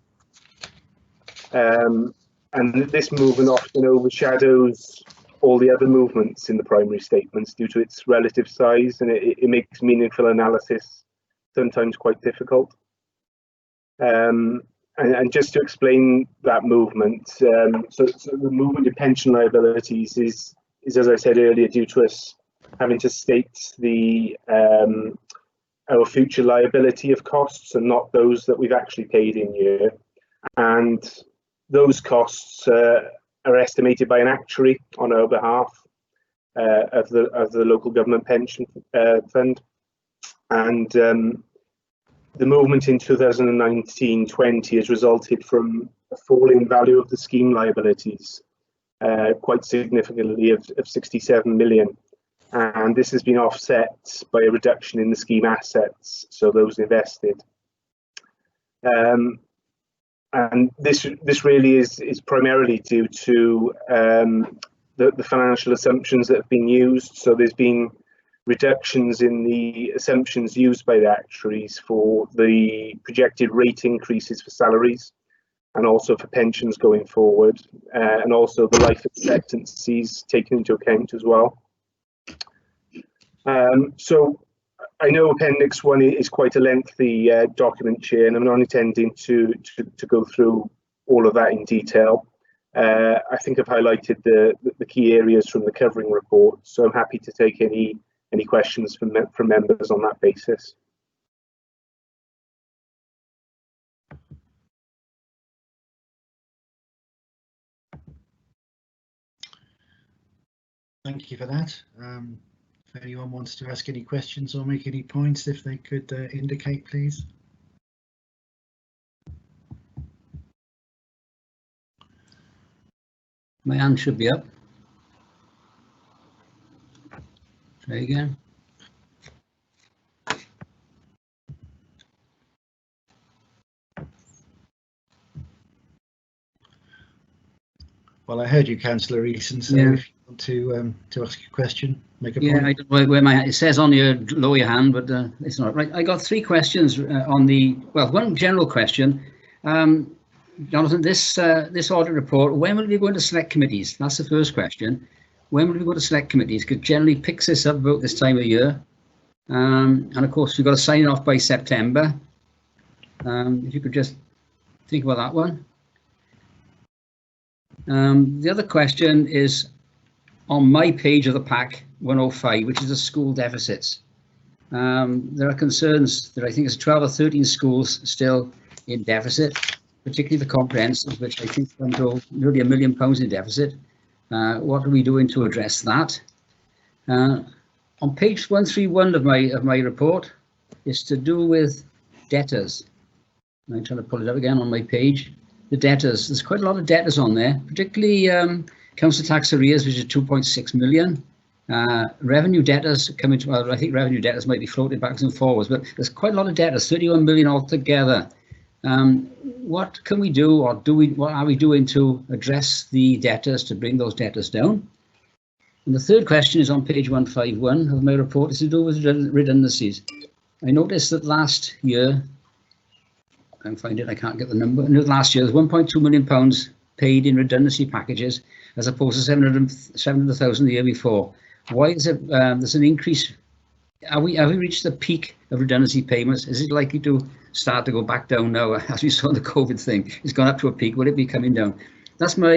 S9: And this movement often overshadows all the other movements in the primary statements due to its relative size, and it makes meaningful analysis sometimes quite difficult. And just to explain that movement, so the movement in pension liabilities is, as I said earlier, due to us having to state the our future liability of costs and not those that we've actually paid in year. And those costs are estimated by an actuary on our behalf of the local government pension fund. And the movement in 2019-20 has resulted from a fall in value of the scheme liabilities, quite significantly of 67 million. And this has been offset by a reduction in the scheme assets, so those invested. And this really is primarily due to the financial assumptions that have been used. So there's been reductions in the assumptions used by the actuaries for the projected rate increases for salaries and also for pensions going forward, and also the life expectancies taken into account as well. So I know Appendix 1 is quite a lengthy document, Chair, and I'm not intending to go through all of that in detail. I think I've highlighted the key areas from the covering report, so I'm happy to take any questions from members on that basis.
S2: Thank you for that. If anyone wants to ask any questions or make any points, if they could indicate, please.
S4: My hand should be up. Try again.
S2: Well, I heard you, Councillor Eason, so
S4: Yeah.
S2: if you want to ask a question, make a
S4: Yeah,
S2: point.
S4: I don't know where my, it says on your lower your hand, but it's not right. I got 3 questions on the, well, one general question. Jonathan, this audit report, when will we go into select committees? That's the first question. When will we go to select committees? Because generally picks this up about this time of year. And of course, we've got to sign off by September. If you could just think about that one. The other question is on my page of the pack 105, which is the school deficits. There are concerns that I think it's 12 or 13 schools still in deficit, particularly the comprehensive, which I think can go nearly £1 million in deficit. What are we doing to address that? On page 131 of my report is to do with debtors. I'm trying to pull it up again on my page. The debtors, there's quite a lot of debtors on there, particularly council tax arrears, which is 2.6 million. Revenue debtors coming to, well, I think revenue debtors might be floated backwards and forwards, but there's quite a lot of debtors, 31 million altogether. What can we do, or what are we doing to address the debtors, to bring those debtors down? And the third question is on page 151 of my report. It's to do with redundancies. I noticed that last year, I can find it, I can't get the number. No, last year, there's £1.2 million paid in redundancy packages, as opposed to 700,000 the year before. Why is it there's an increase? Have we reached the peak of redundancy payments? Is it likely to start to go back down now, as we saw in the COVID thing? It's gone up to a peak. Will it be coming down? That's my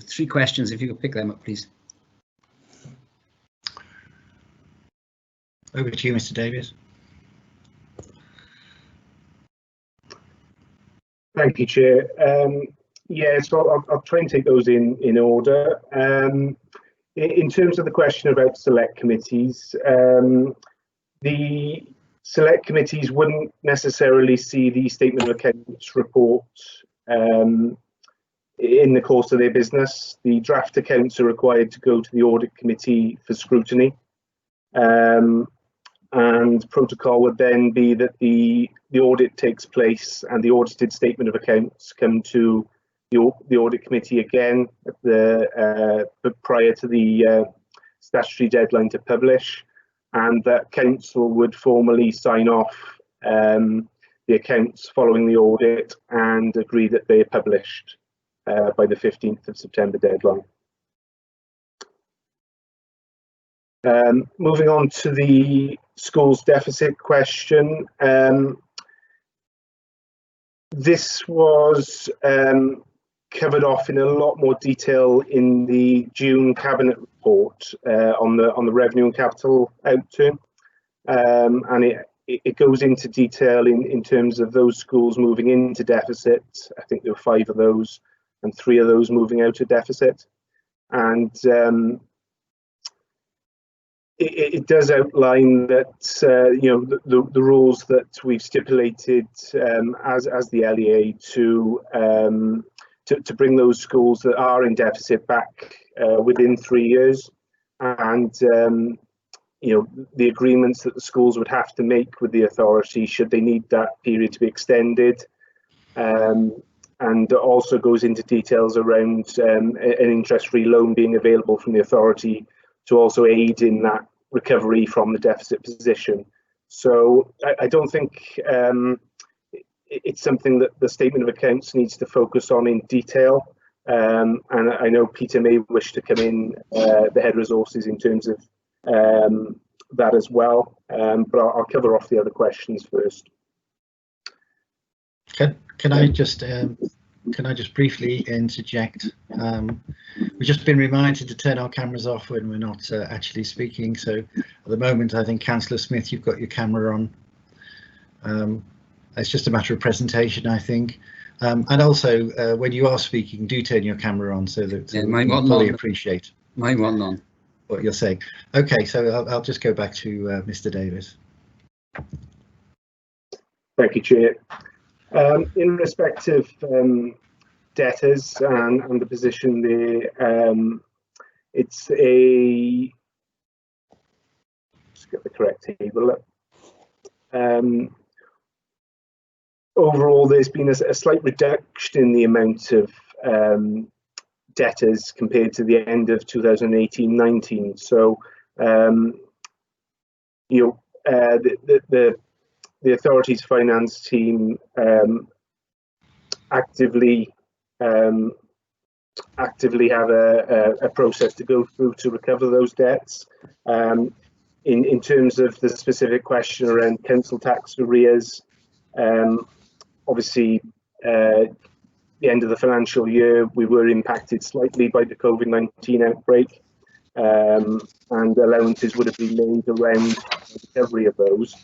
S4: three questions. If you could pick them up, please.
S2: Over to you, Mr. Davies.
S9: Thank you, Chair. Yeah, so I'll try and take those in order. In terms of the question about select committees, the select committees wouldn't necessarily see the statement of accounts report in the course of their business. The draft accounts are required to go to the audit committee for scrutiny. And protocol would then be that the audit takes place and the audited statement of accounts come to the audit committee again at but prior to the statutory deadline to publish, and that council would formally sign off the accounts following the audit and agree that they are published by the 15th of September deadline. Moving on to the schools deficit question. This was covered off in a lot more detail in the June Cabinet report on the revenue and capital outturn, and it goes into detail in terms of those schools moving into deficit. I think there were 5 of those, and 3 of those moving out of deficit, and it does outline that the rules that we've stipulated as the LEA to bring those schools that are in deficit back within 3 years, and the agreements that the schools would have to make with the authority should they need that period to be extended, and also goes into details around an interest-free loan being available from the authority to also aid in that recovery from the deficit position. So I don't think it's something that the statement of accounts needs to focus on in detail. And I know Peter may wish to come in, the head resources, in terms of that as well, but I'll cover off the other questions first.
S2: Can I just briefly interject? We've just been reminded to turn our cameras off when we're not actually speaking. So at the moment, I think Councillor Smith, you've got your camera on. It's just a matter of presentation, I think. And also, when you are speaking, do turn your camera on so that we can fully appreciate.
S4: Mine wasn't on.
S2: What you're saying. Okay, so I'll just go back to Mr. Davies.
S9: Thank you, Chair. In respect of debtors and the position there, it's a, let's get the correct table up. Overall, there's been a slight reduction in the amount of debtors compared to the end of 2018-19. So, the authority's finance team actively have a process to go through to recover those debts. In terms of the specific question around council tax arrears, obviously, the end of the financial year, we were impacted slightly by the COVID-19 outbreak, and allowances would have been made around the recovery of those.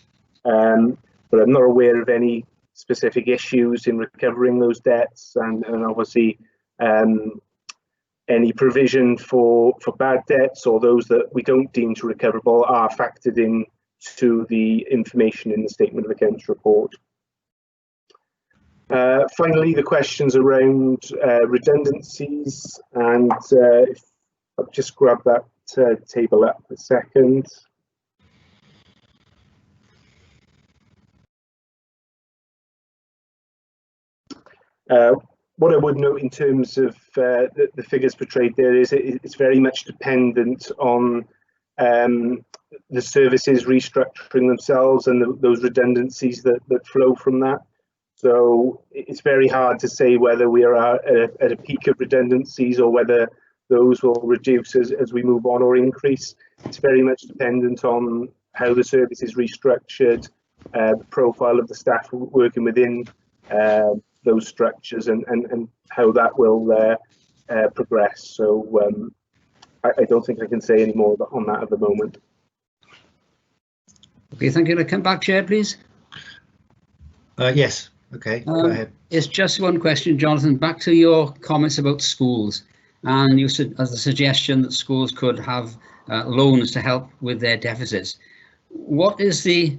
S9: But I'm not aware of any specific issues in recovering those debts, and obviously any provision for bad debts or those that we don't deem to recoverable are factored in to the information in the statement of accounts report. Finally, the questions around redundancies, and if I'll just grab that table up a second. What I would note in terms of the figures portrayed there is it's very much dependent on the services restructuring themselves and those redundancies that flow from that. So it's very hard to say whether we are at a peak of redundancies or whether those will reduce as we move on or increase. It's very much dependent on how the service is restructured, the profile of the staff working within those structures, and how that will progress. So I don't think I can say any more on that at the moment.
S4: Okay, thank you. Can I come back, Chair, please?
S2: Yes. Okay, go ahead.
S4: It's just one question, Jonathan. Back to your comments about schools, and you said as a suggestion that schools could have loans to help with their deficits. What is the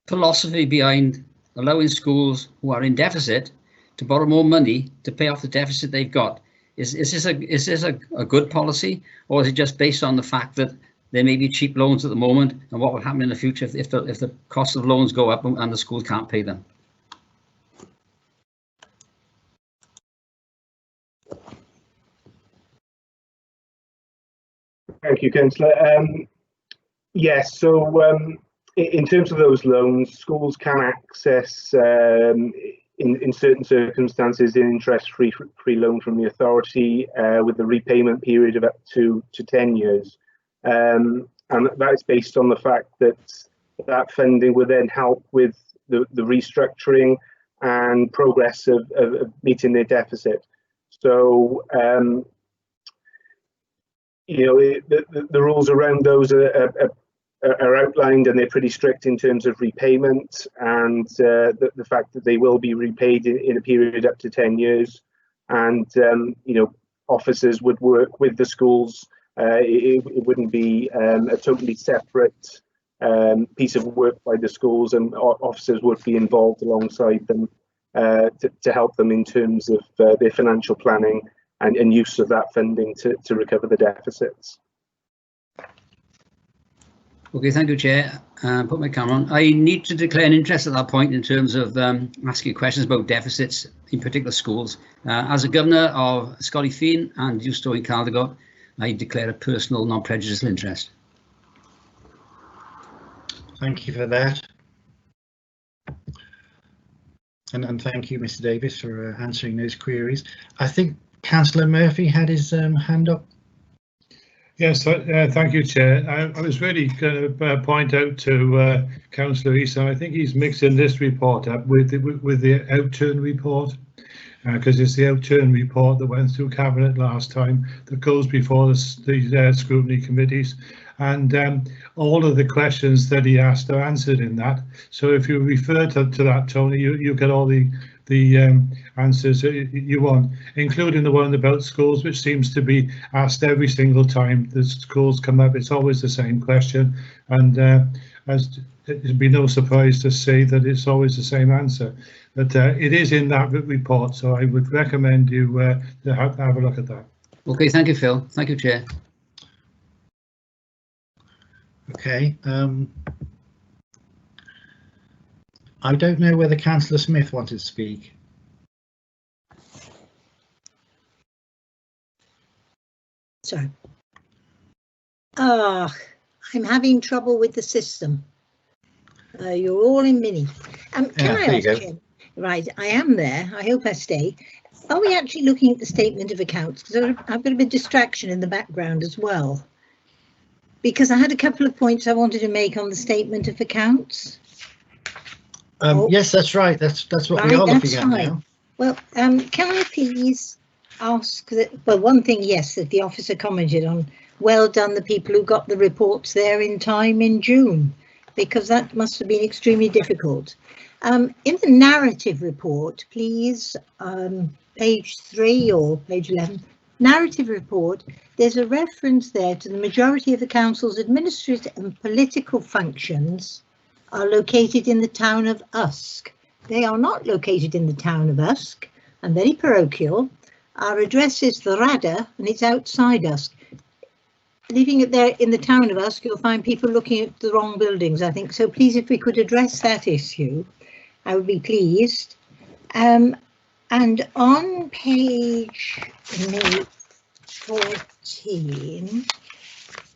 S4: philosophy behind allowing schools who are in deficit to borrow more money to pay off the deficit they've got? Is this a good policy, or is it just based on the fact that there may be cheap loans at the moment, and what will happen in the future if the cost of loans go up and the schools can't pay them?
S9: Thank you, Councillor. Yes, so in terms of those loans, schools can access, in certain circumstances, an interest-free loan from the authority with a repayment period of up to 10 years. And that is based on the fact that that funding will then help with the restructuring and progress of meeting their deficit. So, you know, the rules around those are outlined, and they're pretty strict in terms of repayment and the fact that they will be repaid in a period up to 10 years. And, you know, officers would work with the schools. It wouldn't be a totally separate piece of work by the schools, and officers would be involved alongside them to help them in terms of their financial planning and use of that funding to recover the deficits.
S4: Okay, thank you, Chair. Put my camera on. I need to declare an interest at that point in terms of asking questions about deficits, in particular schools. As a governor of Scotty Feen and Eustow in Caldergot, I declare a personal non-prejudicial interest.
S2: Thank you for that. And thank you, Mr. Davis, for answering those queries. I think Councillor Murphy had his hand up.
S7: Yes, thank you, Chair. I was really going to point out to Councillor Eason, I think he's mixing this report up with the outturn report, because it's the outturn report that went through Cabinet last time that goes before the scrutiny committees, and all of the questions that he asked are answered in that. So if you refer to that, Tony, you get all the answers you want, including the one about schools, which seems to be asked every single time the schools come up. It's always the same question, and as it'd be no surprise to say that it's always the same answer. But it is in that report, so I would recommend you to have a look at that.
S4: Okay, thank you, Phil. Thank you, Chair.
S2: Okay. I don't know whether Councillor Smith wanted to speak.
S8: Sorry. I'm having trouble with the system. You're all in mini. Can I ask you? Right, I am there. I hope I stay. Are we actually looking at the statement of accounts? Because I've got a bit of distraction in the background as well. Because I had a couple of points I wanted to make on the statement of accounts.
S2: Yes, that's right. That's what we are looking at now.
S8: Well, can I please ask that? Well, one thing, yes, that the officer commented on. Well done, the people who got the reports there in time in June, because that must have been extremely difficult. In the narrative report, please, page 3 or page 11, narrative report, there's a reference there to the majority of the council's administrative and political functions are located in the town of Usk. They are not located in the town of Usk. I'm very parochial. Our address is the Rada and it's outside Usk. leaving it there in the town of Usk, you'll find people looking at the wrong buildings, I think. So please, if we could address that issue, I would be pleased. And on page 14,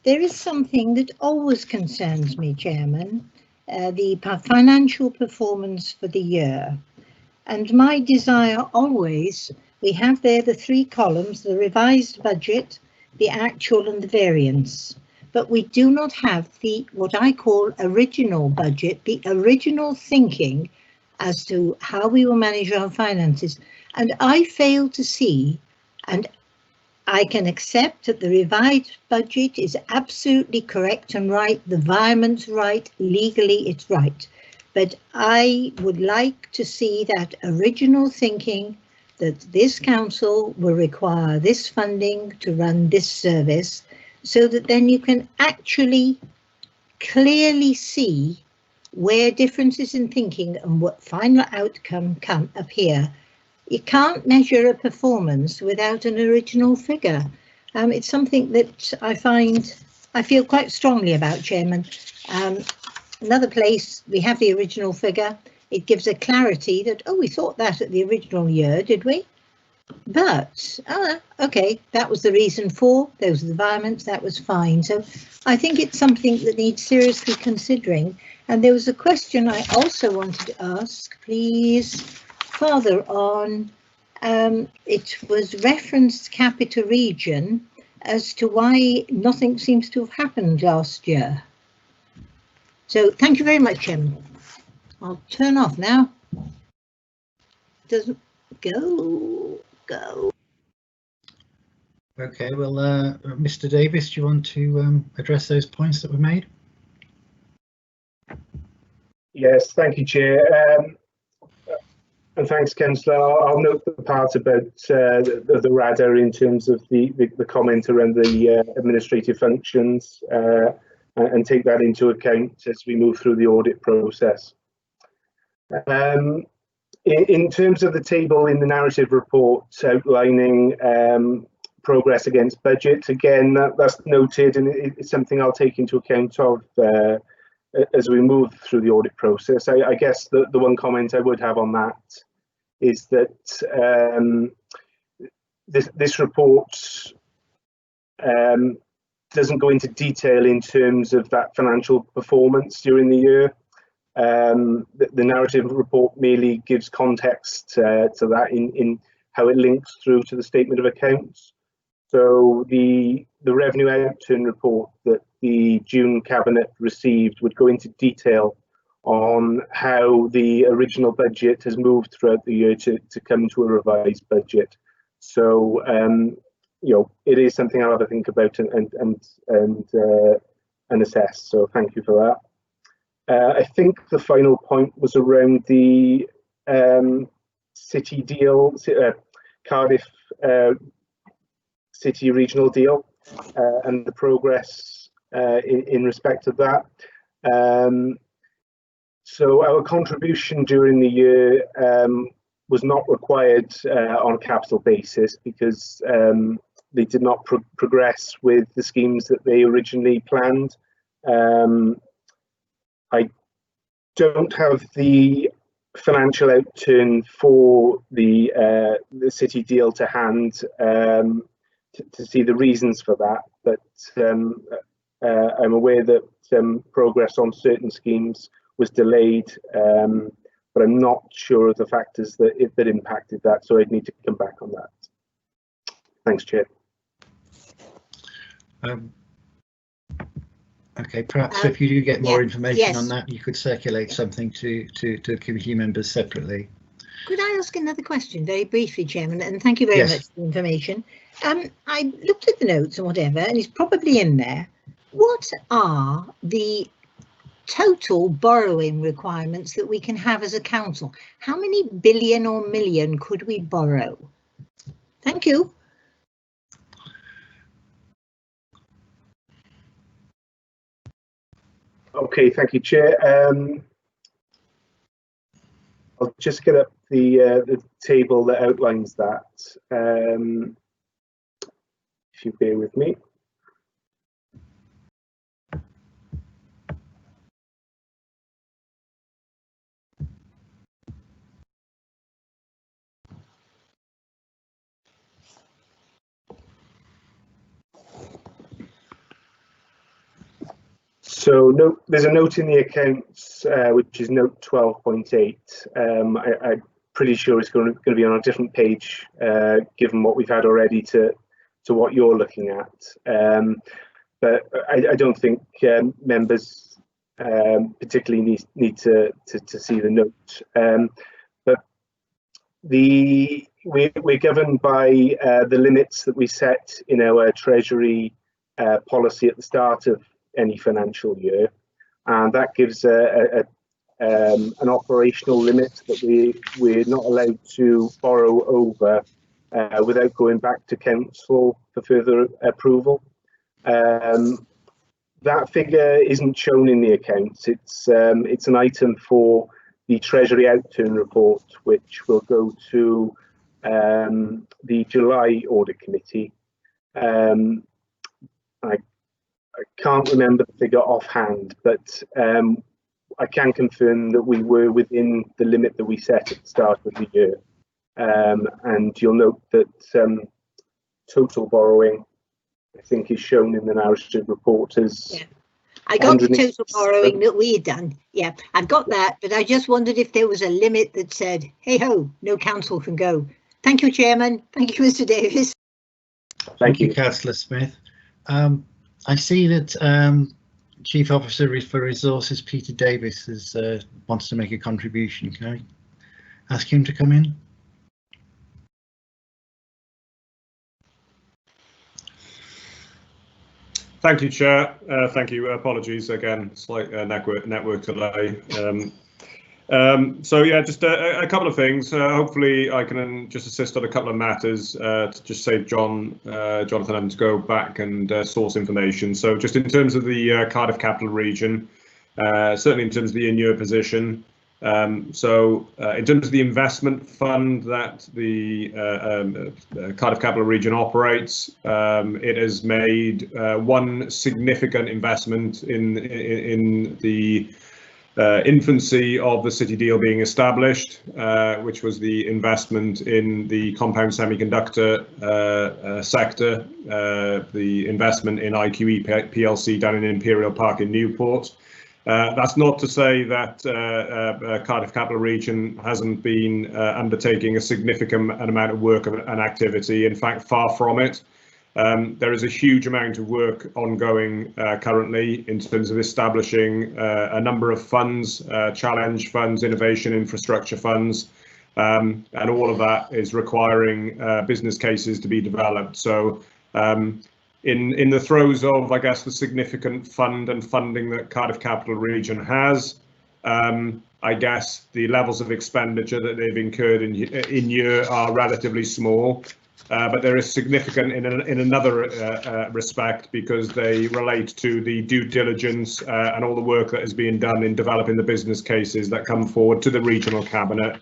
S8: there is something that always concerns me, Chairman, the financial performance for the year. And my desire always, we have there the three columns, the revised budget, the actual and the variance. But we do not have the, what I call original budget, the original thinking as to how we will manage our finances. And I fail to see, and I can accept that the revised budget is absolutely correct and right, the environment's right, legally it's right. But I would like to see that original thinking that this council will require this funding to run this service, so that then you can actually clearly see where differences in thinking and what final outcome appear. You can't measure a performance without an original figure. It's something that I feel quite strongly about, Chairman. Another place we have the original figure, it gives a clarity that, oh, we thought that at the original year, did we? But, okay, that was the reason for, those are the environments, that was fine. So I think it's something that needs seriously considering. And there was a question I also wanted to ask, please, further on. It was referenced Capita Region as to why nothing seems to have happened last year. So thank you very much, Chairman. I'll turn off now. Doesn't go.
S2: Okay, well, Mr. Davis, do you want to address those points that were made?
S9: Yes, thank you, Chair. And thanks, Councillor. I'll note the part about the RADA in terms of the comment around the administrative functions and take that into account as we move through the audit process. In terms of the table in the narrative report outlining progress against budget, again, that's noted, and it's something I'll take into account of as we move through the audit process. I guess the one comment I would have on that is that this report doesn't go into detail in terms of that financial performance during the year. The narrative report merely gives context to that in how it links through to the statement of accounts. So the revenue outturn report that the June Cabinet received would go into detail on how the original budget has moved throughout the year to come to a revised budget. So you know, it is something I'll have to think about and assess. So thank you for that. I think the final point was around the city deal, Cardiff City regional deal, and the progress in respect of that. So our contribution during the year was not required on a capital basis because they did not progress with the schemes that they originally planned. I don't have the financial outturn for the city deal to hand to see the reasons for that, but I'm aware that progress on certain schemes was delayed, but I'm not sure of the factors that impacted that, so I'd need to come back on that. Thanks, Chair.
S2: Okay, perhaps if you do get more information
S8: yes.
S2: on that, you could circulate something to committee members separately.
S8: Could I ask another question very briefly, Chairman, and thank you very much for the information. I looked at the notes and whatever, and it's probably in there. What are the total borrowing requirements that we can have as a council? How many billion or million could we borrow? Thank you.
S9: Okay, thank you, Chair. I'll just get up the table that outlines that. If you bear with me. So there's a note in the accounts, which is note 12.8. I'm pretty sure it's going to be on a different page, given what we've had already to what you're looking at. But I don't think members particularly need to see the note. But we're governed by the limits that we set in our Treasury policy at the start of any financial year, and that gives an operational limit that we're not allowed to borrow over without going back to council for further approval. That figure isn't shown in the accounts. It's an item for the Treasury Outturn report, which will go to the July Audit Committee. I can't remember the figure offhand, but I can confirm that we were within the limit that we set at the start of the year. And you'll note that total borrowing, I think, is shown in the narrative report as...
S8: Yeah. I got the total borrowing that we had done. Yeah, I've got that, but I just wondered if there was a limit that said, hey ho, no council can go. Thank you, Chairman. Thank you, Mr. Davis.
S2: Thank you, Councillor Smith. I see that Chief Officer for Resources Peter Davis wants to make a contribution. Can I ask him to come in?
S3: Thank you, Chair. Thank you. Apologies again, slight network delay. So yeah, just a couple of things. Hopefully I can just assist on a couple of matters to just save Jonathan having to go back and source information. So just in terms of the Cardiff Capital Region, certainly in terms of the in-year position. So in terms of the investment fund that the Cardiff Capital Region operates, it has made one significant investment in the infancy of the City deal being established, which was the investment in the compound semiconductor sector, the investment in IQE PLC down in Imperial Park in Newport. That's not to say that Cardiff Capital Region hasn't been undertaking a significant amount of work and activity. In fact, far from it. There is a huge amount of work ongoing currently in terms of establishing a number of funds, challenge funds, innovation infrastructure funds, and all of that is requiring business cases to be developed. So in the throes of, I guess, the significant fund and funding that Cardiff Capital Region has, I guess the levels of expenditure that they've incurred in year are relatively small. But there is significant in another respect, because they relate to the due diligence and all the work that is being done in developing the business cases that come forward to the regional cabinet.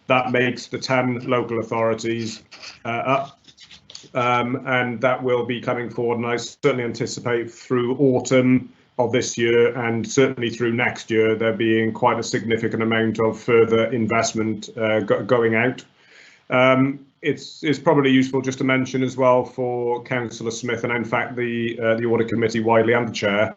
S3: That makes the 10 local authorities up, and that will be coming forward. And I certainly anticipate through autumn of this year and certainly through next year, there being quite a significant amount of further investment going out. It's probably useful just to mention as well for Councillor Smith, and in fact the Audit Committee widely and the Chair,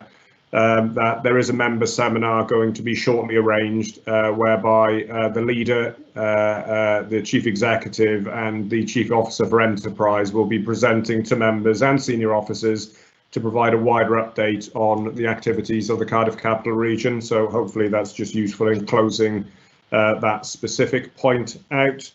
S3: that there is a member seminar going to be shortly arranged whereby the leader, the Chief Executive and the Chief Officer for Enterprise will be presenting to members and senior officers to provide a wider update on the activities of the Cardiff Capital Region. So hopefully that's just useful in closing that specific point out.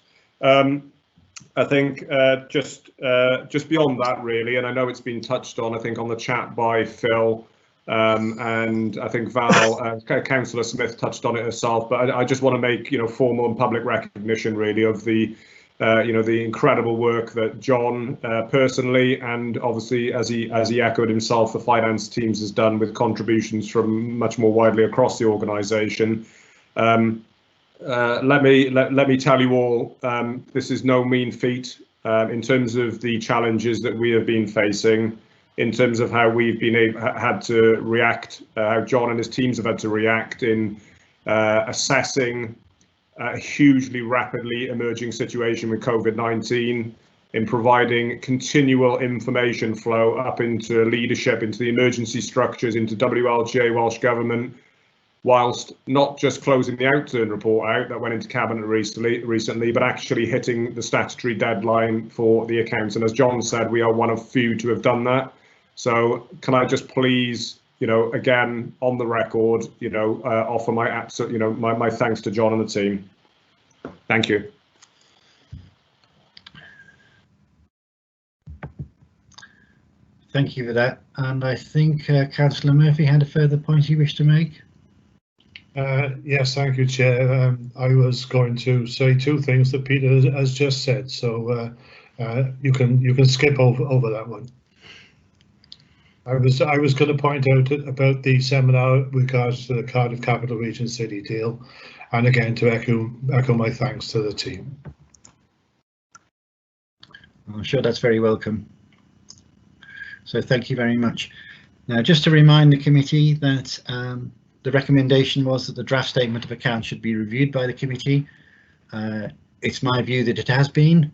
S3: I think just beyond that really, and I know it's been touched on, I think on the chat by Phil, and I think Val, Councillor Smith touched on it herself, but I just want to make formal and public recognition really of the the incredible work that John personally, and obviously as he echoed himself, the finance teams has done with contributions from much more widely across the organisation. Let me tell you all, this is no mean feat in terms of the challenges that we have been facing, in terms of how we've had to react, how John and his teams have had to react in assessing a hugely rapidly emerging situation with COVID-19, in providing continual information flow up into leadership, into the emergency structures, into WLGA, Welsh Government, whilst not just closing the outturn report out that went into Cabinet recently, but actually hitting the statutory deadline for the accounts. And as John said, we are one of few to have done that. So can I just please, again, on the record, offer my absolute, my thanks to John and the team. Thank you.
S2: Thank you for that. And I think Councillor Murphy had a further point you wish to make.
S7: Yes, thank you, Chair. I was going to say two things that Peter has just said, so you can skip over that one. I was going to point out about the seminar with regards to the Cardiff Capital Region City deal, and again to echo my thanks to the team.
S2: I'm sure that's very welcome. So thank you very much. Now, just to remind the committee that the recommendation was that the draft statement of accounts should be reviewed by the committee. It's my view that it has been.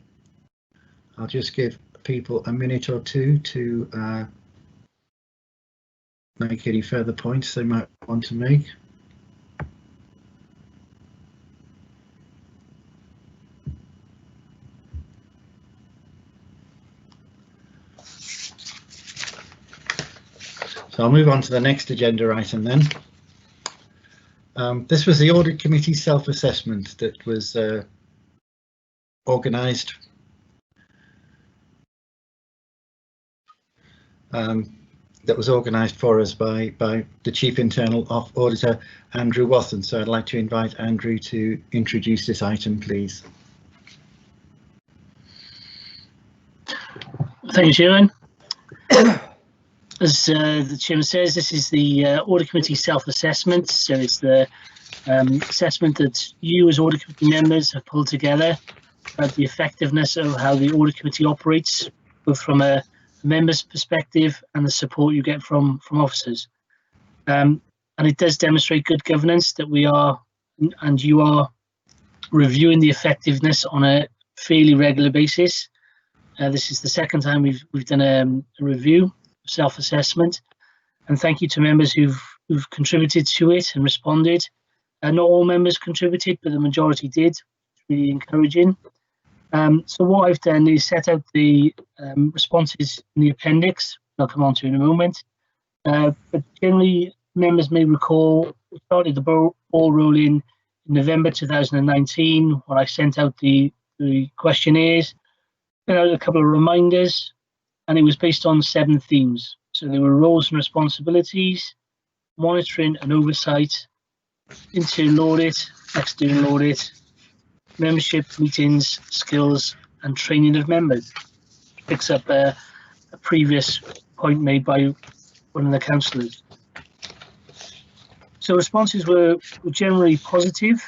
S2: I'll just give people a minute or two to make any further points they might want to make. So I'll move on to the next agenda item then. This was the Audit Committee self-assessment that was organised. That was organised for us by the Chief Internal Auditor, Andrew Wathen. So I'd like to invite Andrew to introduce this item, please.
S5: Thank you, Chairman. As the Chairman says, this is the Audit Committee self-assessment. So it's the assessment that you as Audit Committee members have pulled together about the effectiveness of how the Audit Committee operates, both from a member's perspective and the support you get from officers. And it does demonstrate good governance that we are, and you are, reviewing the effectiveness on a fairly regular basis. This is the second time we've done a review, self-assessment, and thank you to members who've contributed to it and responded. Not all members contributed, but the majority did. It's really encouraging. So what I've done is set out the responses in the appendix. I'll come on to in a moment. But generally, members may recall we started the ball rolling in November 2019 when I sent out the questionnaires, sent out a couple of reminders, and it was based on 7 themes. So there were roles and responsibilities, monitoring and oversight, internal audit, external audit, membership, meetings, skills, and training of members. Picks up a previous point made by one of the councillors. So responses were generally positive,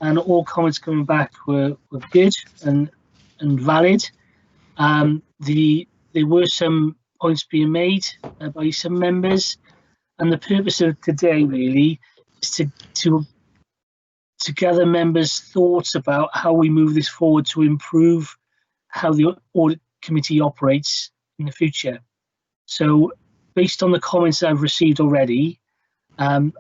S5: and all comments coming back were good and valid. There were some points being made by some members, and the purpose of today really is to gather members' thoughts about how we move this forward to improve how the Audit Committee operates in the future. So based on the comments that I've received already and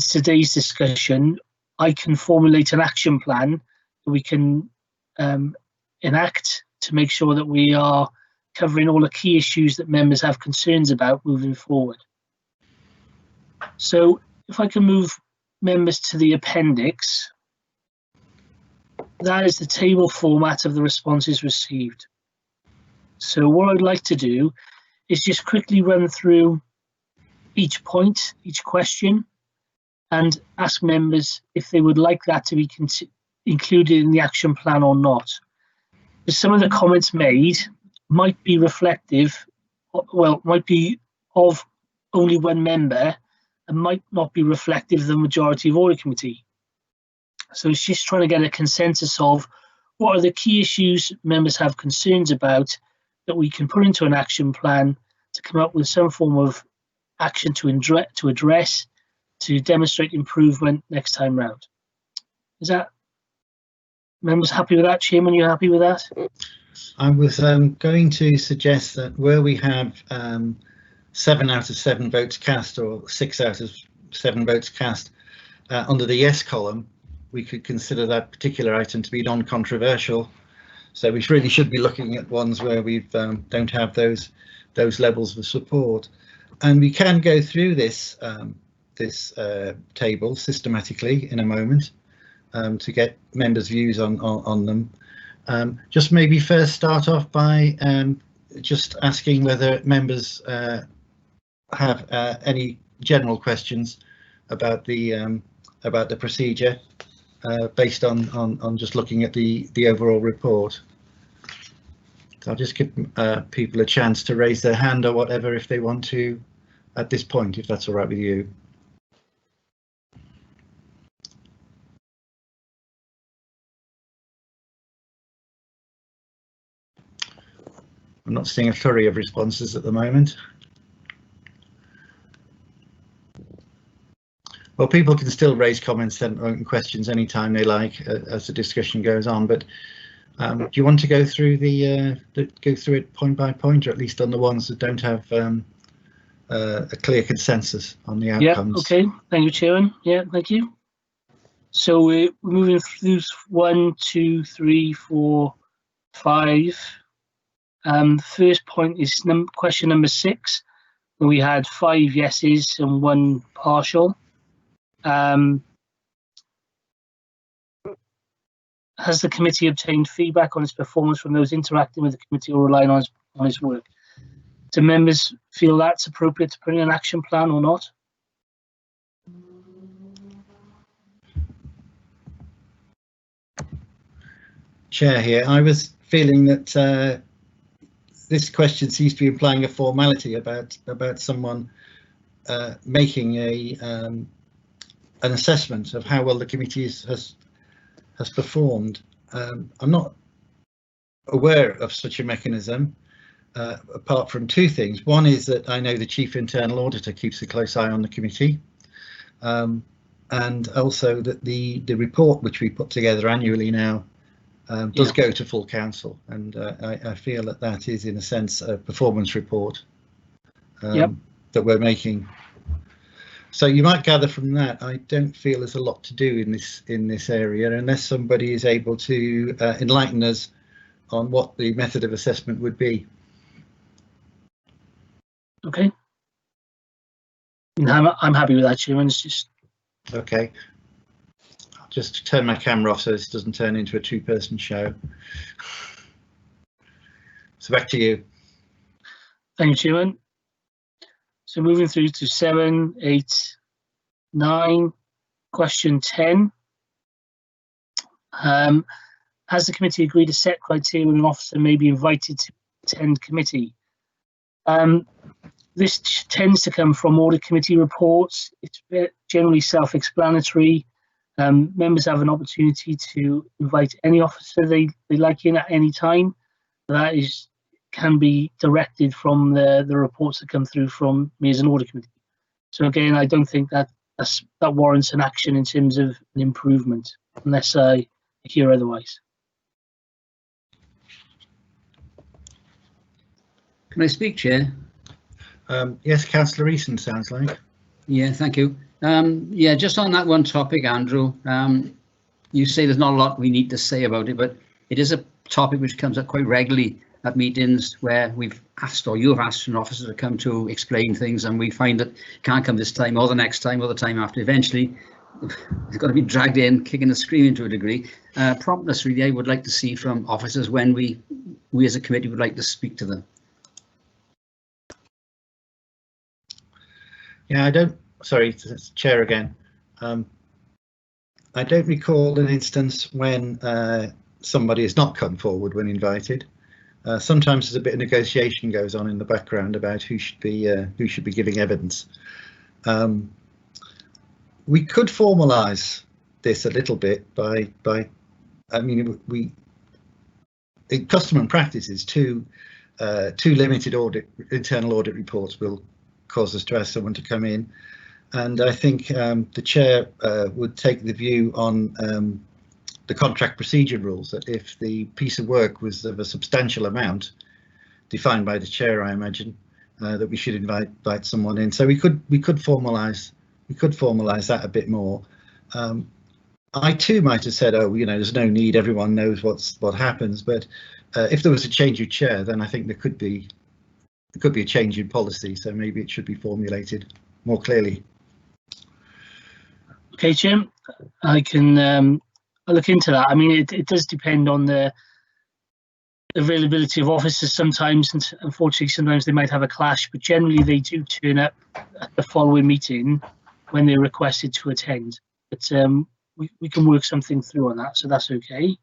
S5: today's discussion, I can formulate an action plan that we can enact to make sure that we are covering all the key issues that members have concerns about moving forward. So if I can move members to the appendix, that is the table format of the responses received. So what I'd like to do is just quickly run through each point, each question, and ask members if they would like that to be included in the action plan or not. Because some of the comments made might be reflective, well, might be of only one member and might not be reflective of the majority of Audit Committee. So it's just trying to get a consensus of what are the key issues members have concerns about that we can put into an action plan to come up with some form of action to address, to demonstrate improvement next time round. Is that Members happy with that? Chairman, you happy with that?
S2: I was going to suggest that where we have 7 out of 7 votes cast, or 6 out of 7 votes cast, under the yes column, we could consider that particular item to be non-controversial. So we really should be looking at ones where we don't have those levels of support. And we can go through this table systematically in a moment to get members' views on them. Just maybe first start off by just asking whether members have any general questions about the procedure based on just looking at the overall report. So I'll just give people a chance to raise their hand or whatever if they want to at this point, if that's all right with you. I'm not seeing a flurry of responses at the moment. Well, people can still raise comments and questions anytime they like as the discussion goes on. But do you want to go through go through it point by point, or at least on the ones that don't have a clear consensus on the outcomes?
S5: Yeah. Okay. Thank you, Chairman. Yeah. Thank you. So we're moving through 1, 2, 3, 4, 5. First point is question number 6, where we had 5 yeses and 1 partial. Has the committee obtained feedback on its performance from those interacting with the committee or relying on its work? Do members feel that's appropriate to put in an action plan or not?
S2: Chair here. I was feeling that this question seems to be implying a formality about someone making an assessment of how well the committee has performed. I'm not aware of such a mechanism, apart from 2 things. One is that I know the Chief Internal Auditor keeps a close eye on the committee, and also that the report which we put together annually now does go to full council, and I feel that is in a sense a performance report that we're making. So you might gather from that I don't feel there's a lot to do in this area unless somebody is able to enlighten us on what the method of assessment would be.
S5: Okay. I'm happy with that, Chairman. It's just
S2: okay. I'll just turn my camera off so this doesn't turn into a 2-person show. So back to you.
S5: Thank you, Chairman. So moving through to 7, 8, 9, question 10. Has the committee agreed to set criteria when an officer may be invited to attend committee? This tends to come from audit committee reports. It's generally self-explanatory. Members have an opportunity to invite any officer they like in at any time. That can be directed from the reports that come through from me as an audit committee. So again, I don't think that warrants an action in terms of an improvement, unless I hear otherwise.
S4: Can I speak, Chair?
S2: Yes, Councillor Eason sounds like.
S4: Yeah, thank you. Yeah, just on that one topic, Andrew, you say there's not a lot we need to say about it, but it is a topic which comes up quite regularly at meetings where we've asked, or you have asked an officer to come to explain things, and we find that can't come this time or the next time or the time after. Eventually, it's got to be dragged in, kicking and screaming to a degree. Promptness, really, I would like to see from officers when we as a committee would like to speak to them.
S2: Yeah, sorry, Chair again. I don't recall an instance when somebody has not come forward when invited. Sometimes there's a bit of negotiation goes on in the background about who should be giving evidence. We could formalise this a little bit by I mean, in custom and practices, two limited internal audit reports will cause us to ask someone to come in, and I think the chair would take the view on the contract procedure rules, that if the piece of work was of a substantial amount, defined by the chair, I imagine, that we should invite someone in. So we could formalise that a bit more. I too might have said, oh, you know, there's no need, everyone knows what happens. But if there was a change of chair, then I think there could be a change in policy. So maybe it should be formulated more clearly.
S5: Okay, Jim, I can I'll look into that. I mean, it does depend on the availability of officers sometimes, and unfortunately sometimes they might have a clash, but generally they do turn up at the following meeting when they're requested to attend. But we can work something through on that, so that's okay.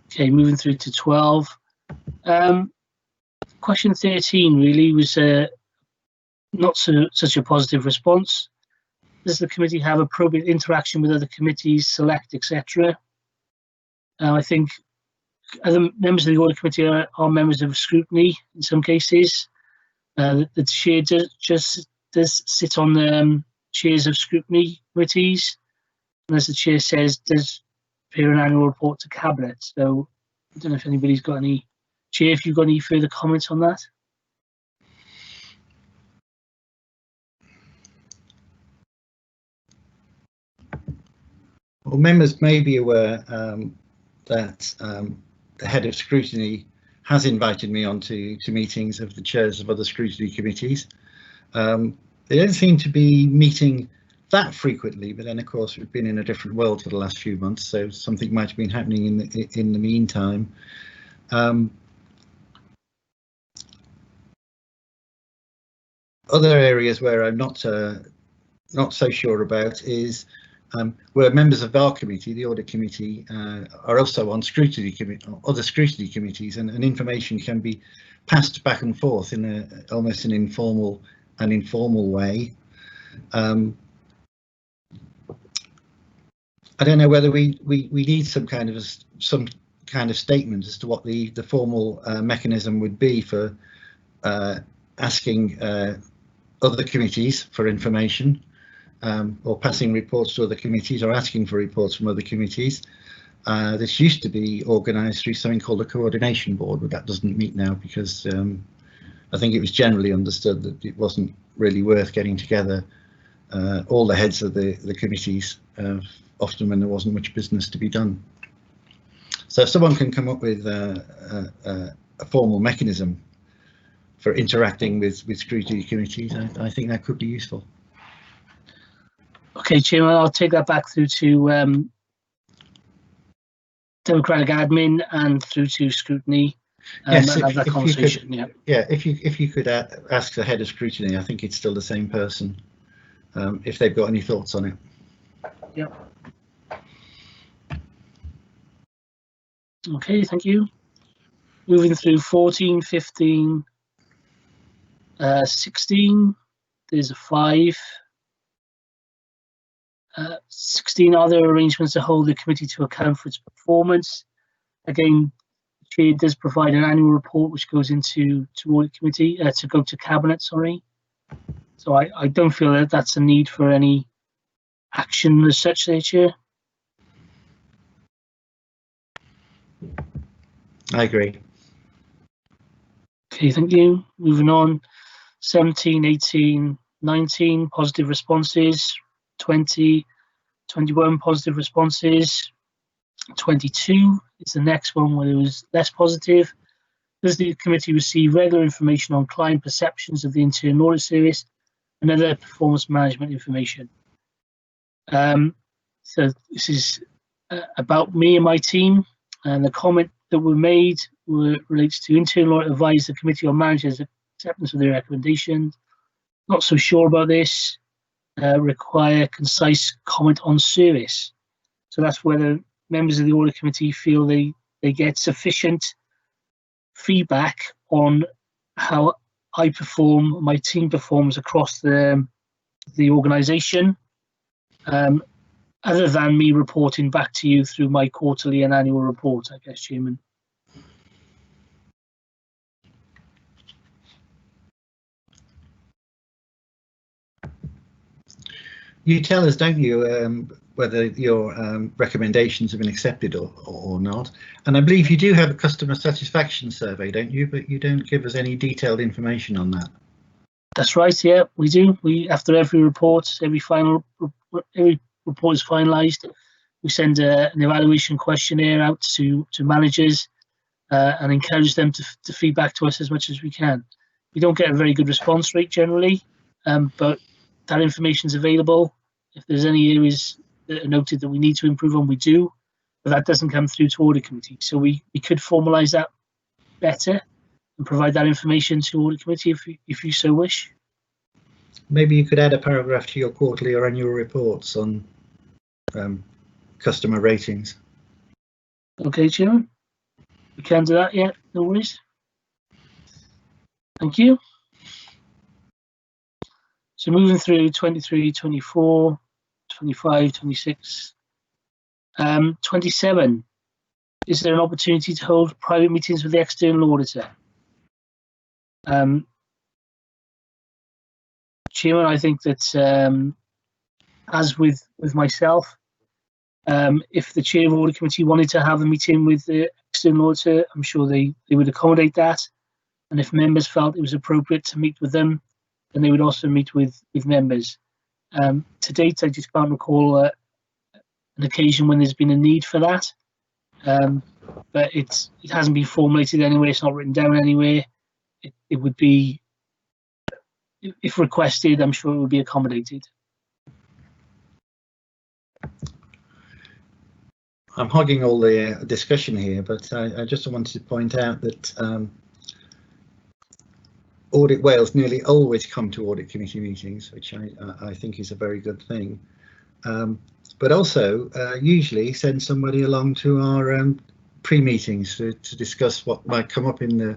S5: Okay, moving through to 12. Question 13 really was not such a positive response. Does the committee have appropriate interaction with other committees, select, etc.? I think other members of the audit committee are members of scrutiny in some cases. The chair does sit on the chairs of scrutiny committees, and as the chair says, does prepare an annual report to cabinet. So I don't know if anybody's got any. Chair, if you've got any further comments on that?
S2: Well, members may be aware that the head of scrutiny has invited me on to meetings of the chairs of other scrutiny committees. They don't seem to be meeting that frequently, but then of course we've been in a different world for the last few months, so something might have been happening in the meantime. Other areas where I'm not so sure about is where members of our committee, the audit committee, are also on scrutiny other scrutiny committees, and information can be passed back and forth in almost an informal way. I don't know whether we need some kind of statement as to what the formal mechanism would be for asking other committees for information, or passing reports to other committees, or asking for reports from other committees. This used to be organised through something called a coordination board, but that doesn't meet now because I think it was generally understood that it wasn't really worth getting together all the heads of the committees, often when there wasn't much business to be done. So if someone can come up with a formal mechanism for interacting with scrutiny committees, I think that could be useful.
S5: Okay, Chairman, I'll take that back through to Democratic Admin and through to scrutiny.
S2: Yes,
S5: and have that conversation.
S2: Yeah, if you could ask the head of scrutiny, I think it's still the same person, if they've got any thoughts on it.
S5: Yep. Okay, thank you. Moving through 14, 15, 16, there's a 5. 16, are there arrangements to hold the committee to account for its performance? Again, the chair does provide an annual report which goes into audit committee, to go to cabinet, sorry. So I don't feel that that's a need for any action as such there, Chair.
S2: I agree.
S5: Okay, thank you. Moving on, 17, 18, 19 positive responses, 20, 21 positive responses, 22 is the next one where it was less positive. Does the committee receive regular information on client perceptions of the internal audit service and other performance management information? So this is about me and my team, and the comment that were made relates to internal audit advise the committee on managers' acceptance of their recommendations. Not so sure about this. Require concise comment on service. So that's whether members of the audit committee feel they get sufficient feedback on how I perform, my team performs across the organisation, other than me reporting back to you through my quarterly and annual report, I guess, Chairman.
S2: You tell us, don't you, whether your recommendations have been accepted or not. And I believe you do have a customer satisfaction survey, don't you? But you don't give us any detailed information on that.
S5: That's right. Yeah, we do. After every report, every report is finalised, we send an evaluation questionnaire out to managers and encourage them to feedback to us as much as we can. We don't get a very good response rate generally, but that information is available. If there's any areas that are noted that we need to improve on, we do, but that doesn't come through to Audit Committee. So we could formalise that better and provide that information to Audit Committee if you so wish.
S2: Maybe you could add a paragraph to your quarterly or annual reports on customer ratings.
S5: Okay, Chairman. We can do that, yeah, no worries. Thank you. So moving through 23, 24, 25, 26, 27. Is there an opportunity to hold private meetings with the external auditor? Chairman, I think that as with myself, if the chair of Audit Committee wanted to have a meeting with the external auditor, I'm sure they would accommodate that. And if members felt it was appropriate to meet with them, then they would also meet with members. To date, I just can't recall an occasion when there's been a need for that. But it hasn't been formulated anywhere. It's not written down anywhere. It would be, if requested, I'm sure it would be accommodated.
S2: I'm hogging all the discussion here, but I just wanted to point out that Audit Wales nearly always come to Audit Committee meetings, which I think is a very good thing. But also usually send somebody along to our pre-meetings to discuss what might come up in the